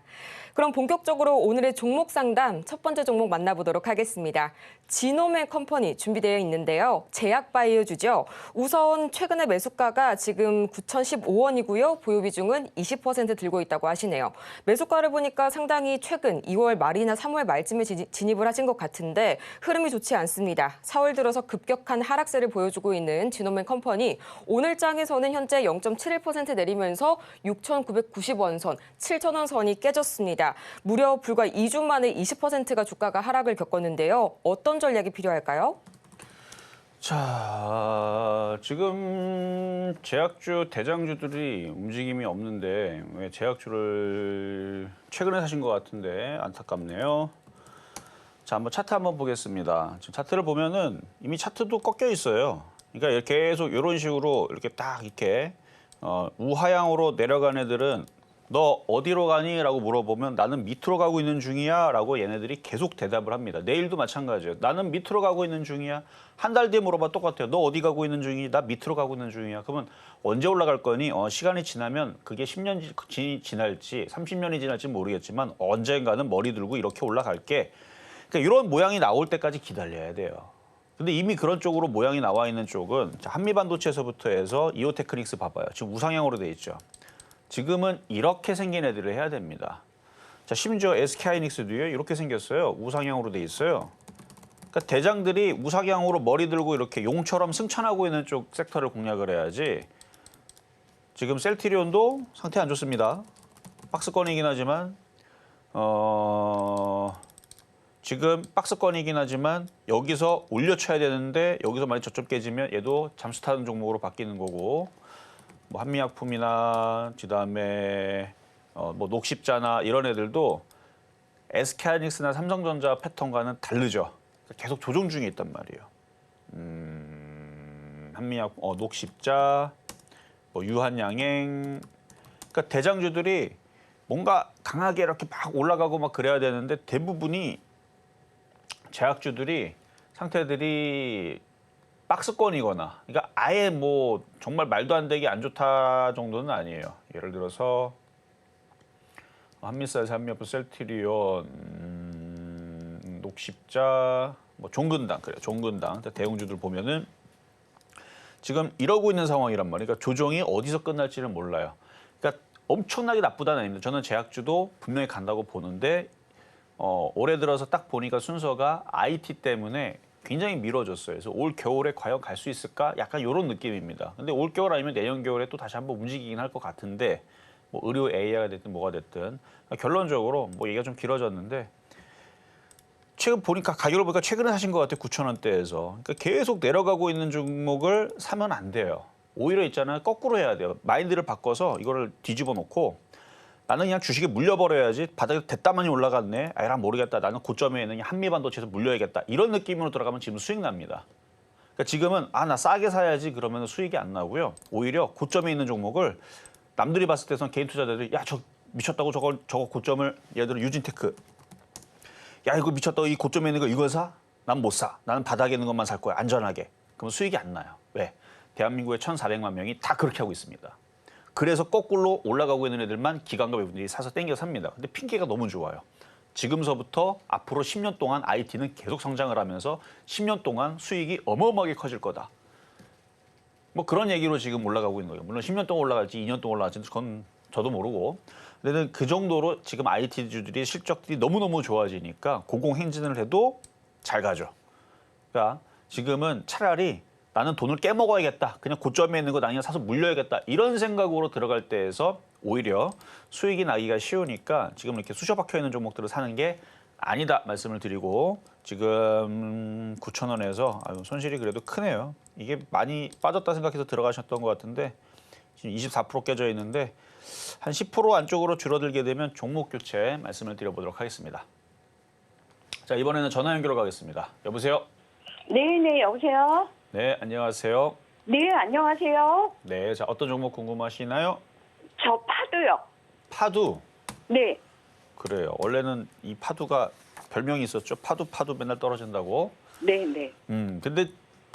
그럼 본격적으로 오늘의 종목 상담 첫 번째 종목 만나보도록 하겠습니다. 지노맥 컴퍼니 준비되어 있는데요. 제약바이오주죠. 우선 최근에 매수가가 지금 9,015원이고요. 보유 비중은 20% 들고 있다고 하시네요. 매수가를 보니까 상당히 최근 2월 말이나 3월 말쯤에 진입을 하신 것 같은데 흐름이 좋지 않습니다. 4월 들어서 급격한 하락세를 보여주고 있는 지노맥 컴퍼니 오늘 장에서는 현재 0.71% 내리면서 6,990원 선, 7,000원 선이 깨졌습니다. 무려 불과 2주 만에 20%가 주가가 하락을 겪었는데요. 어떤 전략이 필요할까요? 자, 지금 제약주 대장주들이 움직임이 없는데 왜 제약주를 최근에 사신 것 같은데 안타깝네요. 자, 한번 차트 한번 보겠습니다. 지금 차트를 보면은 이미 차트도 꺾여 있어요. 그러니까 계속 이런 식으로 이렇게 딱 이렇게 우하향으로 내려간 애들은 너 어디로 가니? 라고 물어보면 나는 밑으로 가고 있는 중이야 라고 얘네들이 계속 대답을 합니다. 내일도 마찬가지예요. 나는 밑으로 가고 있는 중이야. 한 달 뒤에 물어봐 똑같아요. 너 어디 가고 있는 중이니? 나 밑으로 가고 있는 중이야. 그러면 언제 올라갈 거니? 시간이 지나면 그게 10년이 지날지 30년이 지날지 모르겠지만 언젠가는 머리 들고 이렇게 올라갈게. 그러니까 이런 모양이 나올 때까지 기다려야 돼요. 근데 이미 그런 쪽으로 모양이 나와 있는 쪽은 한미반도체에서부터 해서 이오테크닉스 봐봐요. 지금 우상향으로 돼 있죠. 지금은 이렇게 생긴 애들을 해야 됩니다. 자, 심지어 SK하이닉스도요. 이렇게 생겼어요. 우상향으로 돼 있어요. 그러니까 대장들이 우상향으로 머리 들고 이렇게 용처럼 승천하고 있는 쪽 섹터를 공략을 해야지. 지금 셀트리온도 상태 안 좋습니다. 박스권이긴 하지만 지금 박스권이긴 하지만 여기서 올려쳐야 되는데 여기서 많이 저점 깨지면 얘도 잠수 타는 종목으로 바뀌는 거고 뭐 한미약품이나 그다음에 뭐 녹십자나 이런 애들도 SK하이닉스나 삼성전자 패턴과는 다르죠. 계속 조정 중에 있단 말이에요. 한미약품, 녹십자, 뭐 유한양행. 그러니까 대장주들이 뭔가 강하게 이렇게 막 올라가고 막 그래야 되는데 대부분이 제약주들이 상태들이 박스권이거나 그러니까 아예 뭐 정말 말도 안 되게 안 좋다 정도는 아니에요. 예를 들어서 한미사에서 한미약품, 셀트리온, 녹십자, 뭐 종근당 그래요. 종근당 대형주들 보면은 지금 이러고 있는 상황이란 말이에요. 그러니까 조정이 어디서 끝날지는 몰라요. 그러니까 엄청나게 나쁘다는 아닙니다. 저는 제약주도 분명히 간다고 보는데 올해 들어서 딱 보니까 순서가 IT 때문에 굉장히 미뤄졌어요. 그래서 올 겨울에 과연 갈 수 있을까? 약간 이런 느낌입니다. 근데 올 겨울 아니면 내년 겨울에 또 다시 한번 움직이긴 할 것 같은데 뭐 의료 AI가 됐든 뭐가 됐든 결론적으로 뭐 얘기가 좀 길어졌는데 최근 보니까 가격을 보니까 최근에 사신 것 같아요. 9,000원대에서. 그러니까 계속 내려가고 있는 종목을 사면 안 돼요. 오히려 있잖아요. 거꾸로 해야 돼요. 마인드를 바꿔서 이거를 뒤집어 놓고 나는 그냥 주식에 물려버려야지. 바닥에 대따만이 올라갔네. 아이랑 모르겠다. 나는 고점에 있는 한미반도체에서 물려야겠다. 이런 느낌으로 들어가면 지금 수익 납니다. 그러니까 지금은 나 싸게 사야지 그러면 수익이 안 나고요. 오히려 고점에 있는 종목을 남들이 봤을 때선 개인 투자자들이 야, 저 미쳤다고 저거 고점을 예를 들어 유진테크. 야, 이거 미쳤다고 이 고점에 있는 거 이걸 사? 난 못 사. 나는 바닥에 있는 것만 살 거야. 안전하게. 그럼 수익이 안 나요. 왜? 대한민국의 1,400만 명이 다 그렇게 하고 있습니다. 그래서 거꾸로 올라가고 있는 애들만 기관과 외국인들이 사서 땡겨 삽니다. 근데 핑계가 너무 좋아요. 지금서부터 앞으로 10년 동안 IT는 계속 성장을 하면서 10년 동안 수익이 어마어마하게 커질 거다. 뭐 그런 얘기로 지금 올라가고 있는 거예요. 물론 10년 동안 올라갈지 2년 동안 올라갈지 그건 저도 모르고. 근데 그 정도로 지금 IT주들이 실적들이 너무너무 좋아지니까 고공행진을 해도 잘 가죠. 그러니까 지금은 차라리 나는 돈을 깨먹어야겠다. 그냥 고점에 있는 거 나 그냥 사서 물려야겠다. 이런 생각으로 들어갈 때에서 오히려 수익이 나기가 쉬우니까 지금 이렇게 쑤셔박혀 있는 종목들을 사는 게 아니다 말씀을 드리고 지금 9,000원에서 손실이 그래도 크네요. 이게 많이 빠졌다 생각해서 들어가셨던 것 같은데 지금 24% 깨져 있는데 한 10% 안쪽으로 줄어들게 되면 종목 교체 말씀을 드려보도록 하겠습니다. 자, 이번에는 전화 연결 가겠습니다. 여보세요? 네, 여보세요? 네, 안녕하세요. 네, 안녕하세요. 네, 자, 어떤 종목 궁금하시나요? 저 파도요. 파두. 네. 그래요. 원래는 이 파두가 별명이 있었죠. 파두 맨날 떨어진다고. 네, 네. 근데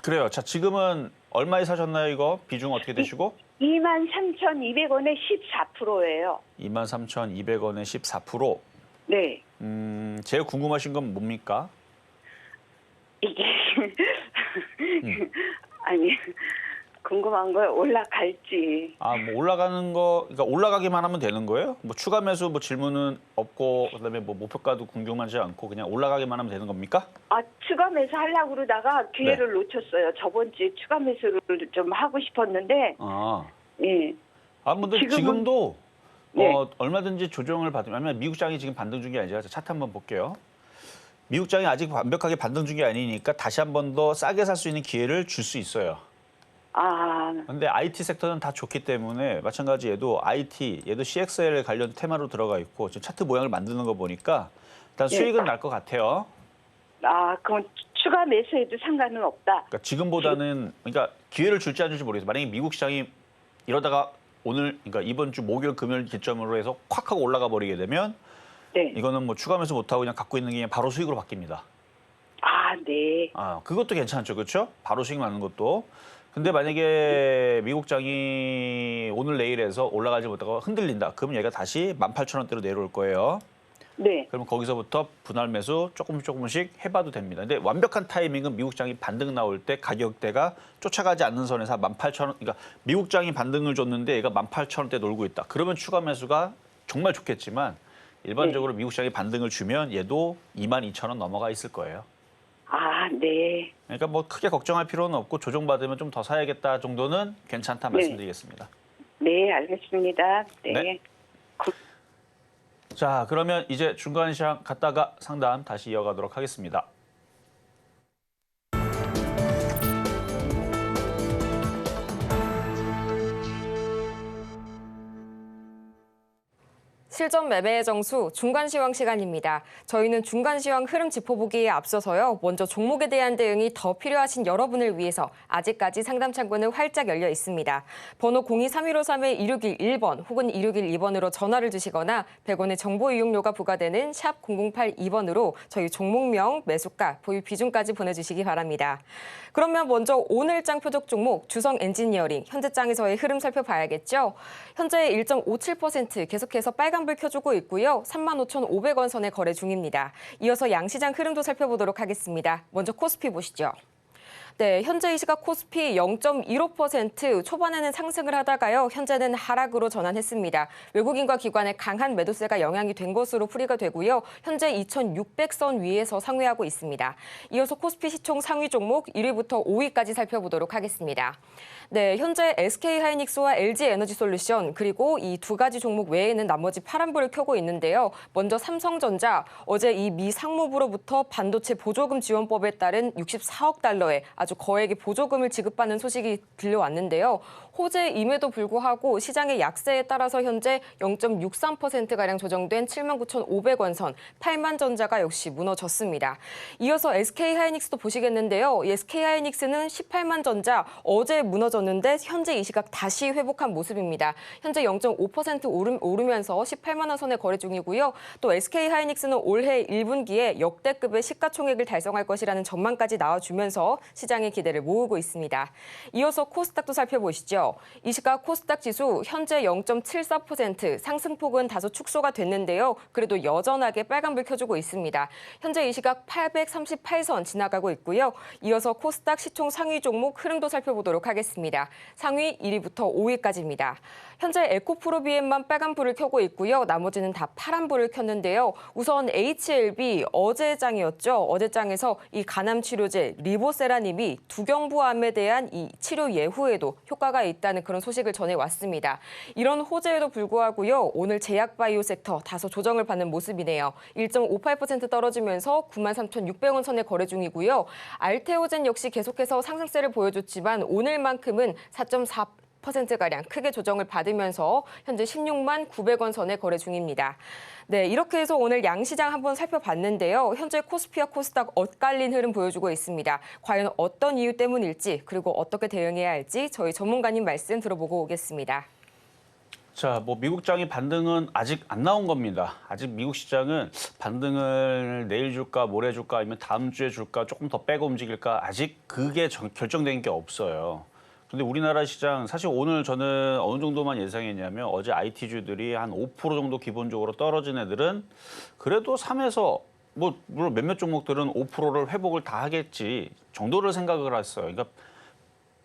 그래요. 자, 지금은 얼마에 사셨나요, 이거? 비중 어떻게 되시고? 23,200원에 14%예요. 23,200원에 14%. 네. 제일 궁금하신 건 뭡니까? 이게 아니 궁금한 거 올라갈지. 아, 뭐 올라가는 거, 그러니까 올라가기만 하면 되는 거예요? 뭐 추가 매수 뭐 질문은 없고 그다음에 뭐 목표가도 궁금하지 않고 그냥 올라가기만 하면 되는 겁니까? 아, 추가 매수 하려고 그러다가 기회를 놓쳤어요. 저번 주에 추가 매수를 좀 하고 싶었는데. 아, 예. 아, 근데 지금은- 지금도 네. 얼마든지 조정을 받으면 미국 장이 지금 반등 중이 아니라 차트 한번 볼게요. 미국 장이 아직 완벽하게 반등 중이 아니니까 다시 한 번 더 싸게 살 수 있는 기회를 줄 수 있어요. 아, 근데 IT 섹터는 다 좋기 때문에 마찬가지 얘도 CXL 관련 테마로 들어가 있고 지금 차트 모양을 만드는 거 보니까 일단 네. 수익은 날 것 같아요. 그럼 추가 매수해도 상관은 없다. 그러니까 지금보다는 그러니까 기회를 줄지 안 줄지 모르겠어요. 만약에 미국 시장이 이러다가 오늘 그러니까 이번 주 목요일 금요일 기점으로 해서 콱 하고 올라가 버리게 되면 네. 이거는 뭐 추가 매수 못 하고 그냥 갖고 있는 게 그냥 바로 수익으로 바뀝니다. 아, 네. 아, 그것도 괜찮죠. 그렇죠? 바로 수익 나는 것도. 근데 만약에 미국 장이 오늘 내일에서 올라가지 못하고 흔들린다. 그러면 얘가 다시 18,000원대로 내려올 거예요. 네. 그러면 거기서부터 분할 매수 조금씩 해봐도 됩니다. 근데 완벽한 타이밍은 미국 장이 반등 나올 때 가격대가 쫓아가지 않는 선에서 18,000원, 그러니까 미국 장이 반등을 줬는데 얘가 18,000원대 놀고 있다. 그러면 추가 매수가 정말 좋겠지만 일반적으로 미국 장이 반등을 주면 얘도 22,000원 넘어가 있을 거예요. 아, 네. 그러니까 뭐 크게 걱정할 필요는 없고 조정받으면 좀 더 사야겠다 정도는 괜찮다 네. 말씀드리겠습니다. 네, 알겠습니다. 네. 네. 자, 그러면 이제 중간 시장 갔다가 상담 다시 이어가도록 하겠습니다. 실전 매매의 정수 중간 시황 시간입니다. 저희는 중간 시황 흐름 짚어보기에 앞서서요. 먼저 종목에 대한 대응이 더 필요하신 여러분을 위해서 아직까지 상담 창구는 활짝 열려 있습니다. 번호 023153-2611번 혹은 2612번으로 전화를 주시거나 100원의 정보 이용료가 부과되는 샵 0082번으로 저희 종목명, 매수가, 보유 비중까지 보내주시기 바랍니다. 그러면 먼저 오늘장 표적 종목 주성 엔지니어링 현재장에서의 흐름 살펴봐야겠죠. 현재 1.57% 계속해서 빨간불 켜주고 있고요. 35,500원 선에 거래 중입니다. 이어서 양시장 흐름도 살펴보도록 하겠습니다. 먼저 코스피 보시죠. 네, 현재 이 시각 코스피 0.15% 초반에는 상승을 하다가요. 현재는 하락으로 전환했습니다. 외국인과 기관의 강한 매도세가 영향이 된 것으로 풀이가 되고요. 현재 2,600선 위에서 상회하고 있습니다. 이어서 코스피 시총 상위 종목 1위부터 5위까지 살펴보도록 하겠습니다. 네, 현재 SK하이닉스와 LG에너지솔루션 그리고 이 두 가지 종목 외에는 나머지 파란불을 켜고 있는데요. 먼저 삼성전자 어제 이 미 상무부로부터 반도체 보조금 지원법에 따른 64억 달러의 아주 거액의 보조금을 지급받는 소식이 들려왔는데요. 호재임에도 불구하고 시장의 약세에 따라서 현재 0.63%가량 조정된 79,500원 선 8만 전자가 역시 무너졌습니다. 이어서 SK하이닉스도 보시겠는데요. SK하이닉스는 18만 전자 어제 무너졌는데 현재 이 시각 다시 회복한 모습입니다. 현재 0.5% 오르면서 18만 원 선에 거래 중이고요. 또 SK하이닉스는 올해 1분기에 역대급의 시가총액을 달성할 것이라는 전망까지 나와주면서 시장의 기대를 모으고 있습니다. 이어서 코스닥도 살펴보시죠. 이 시각 코스닥 지수 현재 0.74% 상승폭은 다소 축소가 됐는데요. 그래도 여전하게 빨간불 켜주고 있습니다. 현재 이 시각 838선 지나가고 있고요. 이어서 코스닥 시총 상위 종목 흐름도 살펴보도록 하겠습니다. 상위 1위부터 5위까지입니다. 현재 에코프로비엠만 빨간불을 켜고 있고요. 나머지는 다 파란불을 켰는데요. 우선 HLB 어제 장이었죠. 어제 장에서 이 간암 치료제 리보세라님이 두경부암에 대한 이 치료 예후에도 효과가 있다는 그런 소식을 전해왔습니다. 이런 호재에도 불구하고요. 오늘 제약바이오 섹터 다소 조정을 받는 모습이네요. 1.58% 떨어지면서 93,600원 선에 거래 중이고요. 알테오젠 역시 계속해서 상승세를 보여줬지만 오늘만큼은 4.4%가량 크게 조정을 받으면서 현재 16만 900원 선에 거래 중입니다. 네, 이렇게 해서 오늘 양시장 한번 살펴봤는데요. 현재 코스피와 코스닥 엇갈린 흐름 보여주고 있습니다. 과연 어떤 이유 때문일지 그리고 어떻게 대응해야 할지 저희 전문가님 말씀 들어보고 오겠습니다. 자, 뭐 미국장이 반등은 아직 안 나온 겁니다. 아직 미국 시장은 반등을 내일 줄까, 모레 줄까, 아니면 다음 주에 줄까, 조금 더 빼고 움직일까, 아직 그게 결정된 게 없어요. 근데 우리나라 시장 사실 오늘 저는 어느 정도만 예상했냐면 어제 IT주들이 한 5% 정도 기본적으로 떨어진 애들은 그래도 3에서 뭐 물론 몇몇 종목들은 5%를 회복을 다 하겠지 정도를 생각을 했어요. 그러니까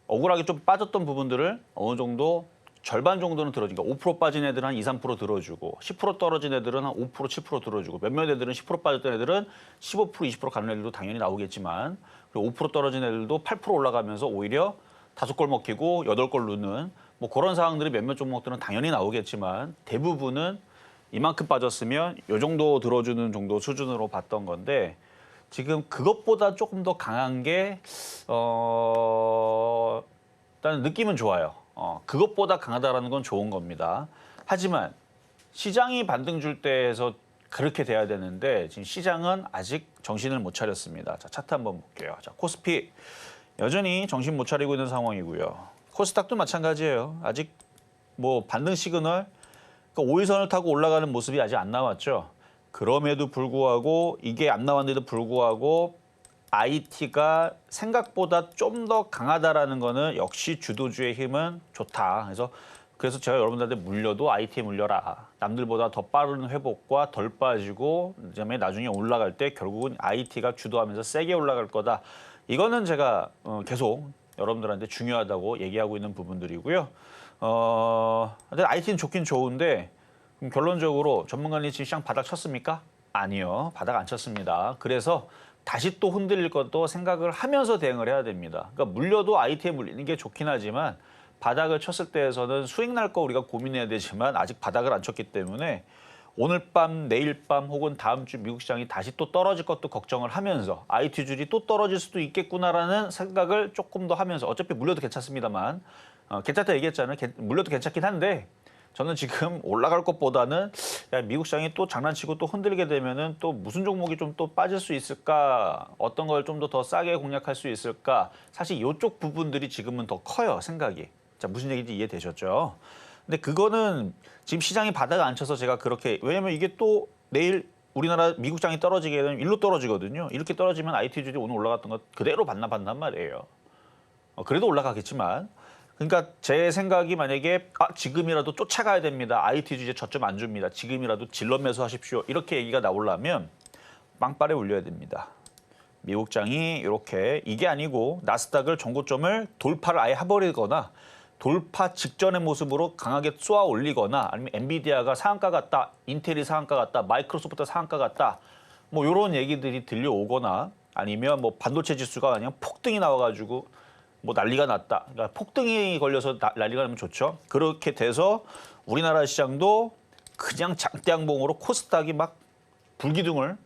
억울하게 좀 빠졌던 부분들을 어느 정도 절반 정도는 들어주고, 그러니까 5% 빠진 애들은 한 2, 3% 들어주고 10% 떨어진 애들은 한 5%, 7% 들어주고 몇몇 애들은 10% 빠졌던 애들은 15%, 20% 가는 애들도 당연히 나오겠지만 그리고 5% 떨어진 애들도 8% 올라가면서 오히려 5골 먹히고 8골 누는 뭐 그런 상황들이 몇몇 종목들은 당연히 나오겠지만 대부분은 이만큼 빠졌으면 이 정도 들어주는 정도 수준으로 봤던 건데 지금 그것보다 조금 더 강한 게 일단 느낌은 좋아요. 그것보다 강하다라는 건 좋은 겁니다. 하지만 시장이 반등 줄 때에서 그렇게 돼야 되는데 지금 시장은 아직 정신을 못 차렸습니다. 자, 차트 한번 볼게요. 자, 코스피 여전히 정신 못 차리고 있는 상황이고요. 코스닥도 마찬가지예요. 아직 뭐 반등 시그널, 그러니까 5일선을 타고 올라가는 모습이 아직 안 나왔죠. 그럼에도 불구하고 이게 안 나왔는데도 불구하고 IT가 생각보다 좀 더 강하다라는 거는 역시 주도주의 힘은 좋다. 그래서 제가 여러분들한테 물려도 IT에 물려라. 남들보다 더 빠른 회복과 덜 빠지고 그다음에 나중에 올라갈 때 결국은 IT가 주도하면서 세게 올라갈 거다. 이거는 제가 계속 여러분들한테 중요하다고 얘기하고 있는 부분들이고요. 근데 IT는 좋긴 좋은데 그럼 결론적으로 전문가님 지금 시장 바닥 쳤습니까? 아니요. 바닥 안 쳤습니다. 그래서 다시 또 흔들릴 것도 생각을 하면서 대응을 해야 됩니다. 그러니까 물려도 IT에 물리는 게 좋긴 하지만 바닥을 쳤을 때에서는 수익 날 거 우리가 고민해야 되지만 아직 바닥을 안 쳤기 때문에 오늘 밤, 내일 밤 혹은 다음 주 미국 시장이 다시 또 떨어질 것도 걱정을 하면서 IT주들이 또 떨어질 수도 있겠구나라는 생각을 조금 더 하면서 어차피 물려도 괜찮습니다만 괜찮다 얘기했잖아요. 물려도 괜찮긴 한데 저는 지금 올라갈 것보다는 야, 미국 시장이 또 장난치고 또 흔들게 되면은 또 무슨 종목이 좀 또 빠질 수 있을까? 어떤 걸 좀 더 싸게 공략할 수 있을까? 사실 이쪽 부분들이 지금은 더 커요, 생각이. 자, 무슨 얘기인지 이해되셨죠? 근데 그거는 지금 시장이 바닥을 안 쳐서 제가 그렇게 왜냐면 이게 또 내일 우리나라 미국장이 떨어지게 되면 일로 떨어지거든요. 이렇게 떨어지면 IT주들이 오늘 올라갔던 것 그대로 반납한단 말이에요. 그래도 올라가겠지만 그러니까 제 생각이 만약에 지금이라도 쫓아가야 됩니다. IT주 이제 저점 안 줍니다. 지금이라도 질러 매수하십시오. 이렇게 얘기가 나오려면 빵빠레 올려야 됩니다. 미국장이 이렇게 이게 아니고 나스닥을 전고점을 돌파를 아예 해버리거나 돌파 직전의 모습으로 강하게 쏘아 올리거나 아니면 엔비디아가 상한가 같다, 인텔이 상한가 같다, 마이크로소프트 상한가 같다 뭐 이런 얘기들이 들려오거나 아니면 뭐 반도체 지수가 그냥 폭등이 나와가지고 뭐 난리가 났다. 그러니까 폭등이 걸려서 난리가 나면 좋죠. 그렇게 돼서 우리나라 시장도 그냥 장대양봉으로 코스닥이 막 불기둥을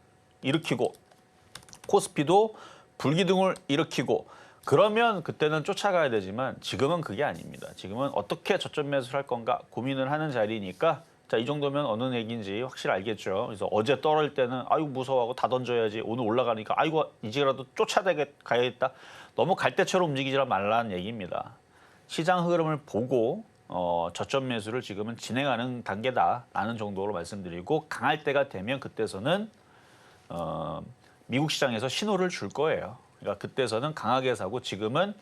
일으키고 코스피도 불기둥을 일으키고 그러면 그때는 쫓아가야 되지만 지금은 그게 아닙니다. 지금은 어떻게 저점 매수를 할 건가 고민을 하는 자리니까 자, 이 정도면 어느 얘기인지 확실히 알겠죠. 그래서 어제 떨어질 때는 아이고 무서워하고 다 던져야지. 오늘 올라가니까 아이고 이제라도 쫓아가야겠다. 너무 갈대처럼 움직이지 말라는 얘기입니다. 시장 흐름을 보고 저점 매수를 지금은 진행하는 단계다라는 정도로 말씀드리고 강할 때가 되면 그때서는 미국 시장에서 신호를 줄 거예요. 그러니까 그때서는 강하게 사고 지금은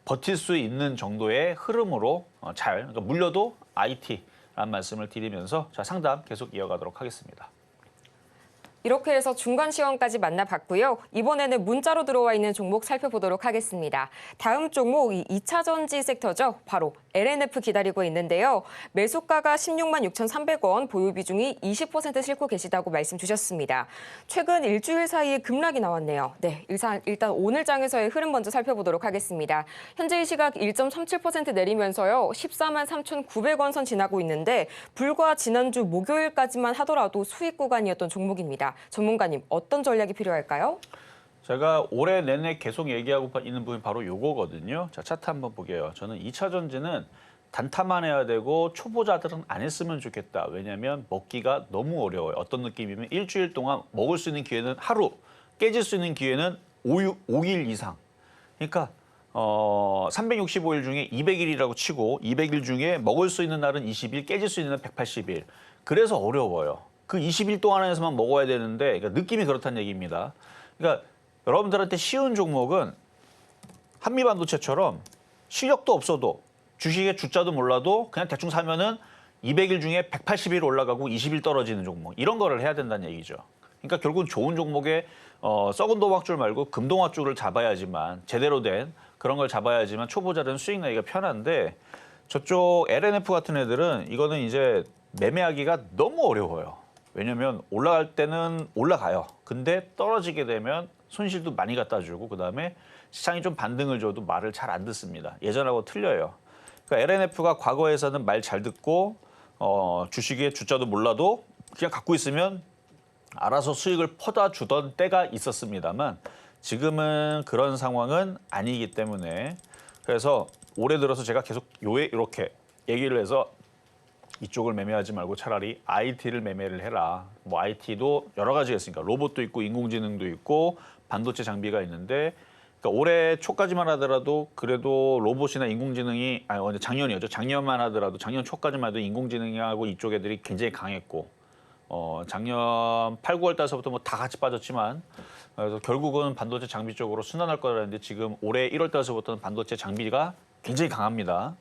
버틸 수 있는 정도의 흐름으로 그러니까 물려도 IT라는 말씀을 드리면서 자, 상담 계속 이어가도록 하겠습니다. 이렇게 해서 중간 시황까지 만나봤고요. 이번에는 문자로 들어와 있는 종목 살펴보도록 하겠습니다. 다음 종목 이 2차 전지 섹터죠. 바로 LNF 기다리고 있는데요. 매수가가 16만 6,300원, 보유 비중이 20% 싣고 계시다고 말씀 주셨습니다. 최근 일주일 사이에 급락이 나왔네요. 네, 일단 오늘 장에서의 흐름 먼저 살펴보도록 하겠습니다. 현재 이 시각 1.37% 내리면서요. 14만 3,900원 선 지나고 있는데 불과 지난주 목요일까지만 하더라도 수익 구간이었던 종목입니다. 전문가님, 어떤 전략이 필요할까요? 제가 올해 내내 계속 얘기하고 있는 부분이 바로 요거거든요. 자, 차트 한번 보게요. 저는 2차 전지는 단타만 해야 되고 초보자들은 안 했으면 좋겠다. 왜냐하면 먹기가 너무 어려워요. 어떤 느낌이면 일주일 동안 먹을 수 있는 기회는 하루, 깨질 수 있는 기회는 5일 이상. 그러니까 365일 중에 200일이라고 치고 200일 중에 먹을 수 있는 날은 20일, 깨질 수 있는 날은 180일. 그래서 어려워요. 그 20일 동안에서만 먹어야 되는데 그러니까 느낌이 그렇다는 얘기입니다. 그러니까 여러분들한테 쉬운 종목은 한미반도체처럼 실력도 없어도 주식의 주자도 몰라도 그냥 대충 사면은 200일 중에 180일 올라가고 20일 떨어지는 종목 이런 거를 해야 된다는 얘기죠. 그러니까 결국은 좋은 종목에 썩은 도박줄 말고 금동화줄을 잡아야지만 제대로 된 그런 걸 잡아야지만 초보자들은 수익 내기가 편한데 저쪽 LNF 같은 애들은 이거는 이제 매매하기가 너무 어려워요. 왜냐면 올라갈 때는 올라가요. 근데 떨어지게 되면 손실도 많이 갖다 주고 그다음에 시장이 좀 반등을 줘도 말을 잘 안 듣습니다. 예전하고 틀려요. 그러니까 LNF가 과거에서는 말 잘 듣고 주식의 주자도 몰라도 그냥 갖고 있으면 알아서 수익을 퍼다 주던 때가 있었습니다만 지금은 그런 상황은 아니기 때문에 그래서 올해 들어서 제가 계속 이렇게 얘기를 해서 이쪽을 매매하지 말고 차라리 IT를 매매를 해라. 뭐 IT도 여러 가지가 있으니까 로봇도 있고 인공지능도 있고 반도체 장비가 있는데 그러니까 올해 초까지만 하더라도 그래도 로봇이나 인공지능이 작년이었죠. 작년만 하더라도 작년 초까지만 해도 인공지능하고 이쪽 애들이 굉장히 강했고 작년 8, 9월 달서부터 뭐 다 같이 빠졌지만 그래서 결국은 반도체 장비 쪽으로 순환할 거라는데 지금 올해 1월 달서부터는 반도체 장비가 굉장히 강합니다.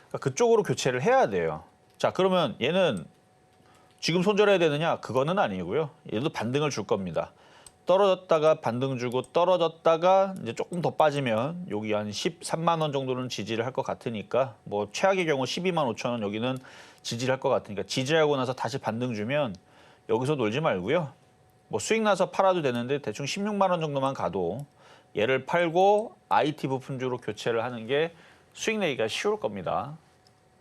그러니까 그쪽으로 교체를 해야 돼요. 자, 그러면 얘는 지금 손절해야 되느냐? 그거는 아니고요. 얘도 반등을 줄 겁니다. 떨어졌다가 반등 주고 떨어졌다가 이제 조금 더 빠지면 여기 한 13만 원 정도는 지지를 할 것 같으니까 뭐 최악의 경우 12만 5천 원 여기는 지지를 할 것 같으니까 지지하고 나서 다시 반등 주면 여기서 놀지 말고요. 뭐 수익 나서 팔아도 되는데 대충 16만 원 정도만 가도 얘를 팔고 IT 부품주로 교체를 하는 게 수익 내기가 쉬울 겁니다.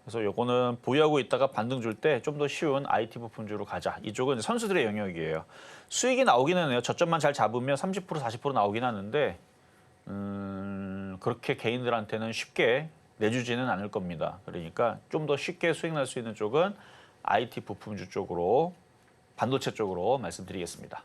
그래서 요거는 보유하고 있다가 반등 줄 때 좀 더 쉬운 IT 부품주로 가자. 이쪽은 선수들의 영역이에요. 수익이 나오기는 해요. 저점만 잘 잡으면 30% 40% 나오긴 하는데 그렇게 개인들한테는 쉽게 내주지는 않을 겁니다. 그러니까 좀 더 쉽게 수익 날 수 있는 쪽은 IT 부품주 쪽으로 반도체 쪽으로 말씀드리겠습니다.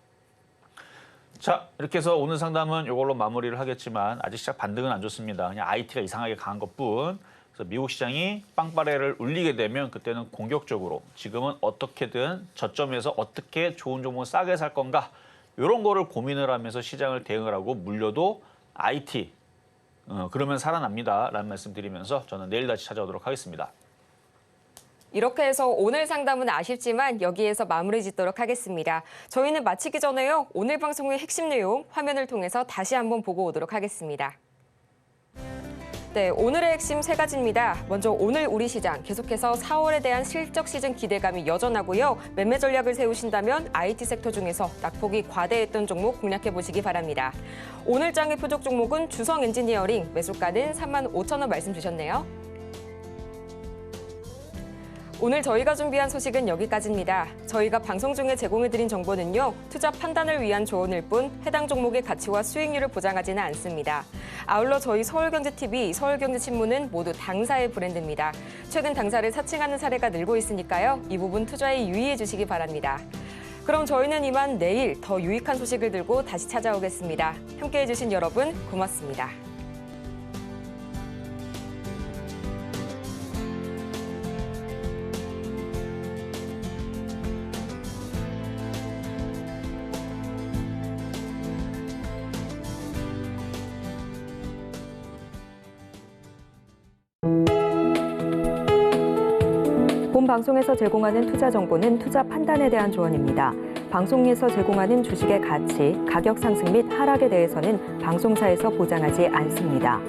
자, 이렇게 해서 오늘 상담은 이걸로 마무리를 하겠지만 아직 시작 반등은 안 좋습니다. 그냥 IT가 이상하게 강한 것뿐. 그래서 미국 시장이 빵빠레를 울리게 되면 그때는 공격적으로 지금은 어떻게든 저점에서 어떻게 좋은 종목을 싸게 살 건가 이런 거를 고민을 하면서 시장을 대응을 하고 물려도 IT 그러면 살아납니다 라는 말씀 드리면서 저는 내일 다시 찾아오도록 하겠습니다. 이렇게 해서 오늘 상담은 아쉽지만 여기에서 마무리 짓도록 하겠습니다. 저희는 마치기 전에요. 오늘 방송의 핵심 내용 화면을 통해서 다시 한번 보고 오도록 하겠습니다. 네, 오늘의 핵심 세 가지입니다. 먼저 오늘 우리 시장 계속해서 4월에 대한 실적 시즌 기대감이 여전하고요. 매매 전략을 세우신다면 IT 섹터 중에서 낙폭이 과대했던 종목 공략해 보시기 바랍니다. 오늘 장의 표적 종목은 주성 엔지니어링, 매수가는 35,000원 말씀 주셨네요. 오늘 저희가 준비한 소식은 여기까지입니다. 저희가 방송 중에 제공해드린 정보는요, 투자 판단을 위한 조언일 뿐 해당 종목의 가치와 수익률을 보장하지는 않습니다. 아울러 저희 서울경제TV, 서울경제신문은 모두 당사의 브랜드입니다. 최근 당사를 사칭하는 사례가 늘고 있으니까요, 이 부분 투자에 유의해 주시기 바랍니다. 그럼 저희는 이만 내일 더 유익한 소식을 들고 다시 찾아오겠습니다. 함께해 주신 여러분 고맙습니다. 본 방송에서 제공하는 투자 정보는 투자 판단에 대한 조언입니다. 방송에서 제공하는 주식의 가치, 가격 상승 및 하락에 대해서는 방송사에서 보장하지 않습니다.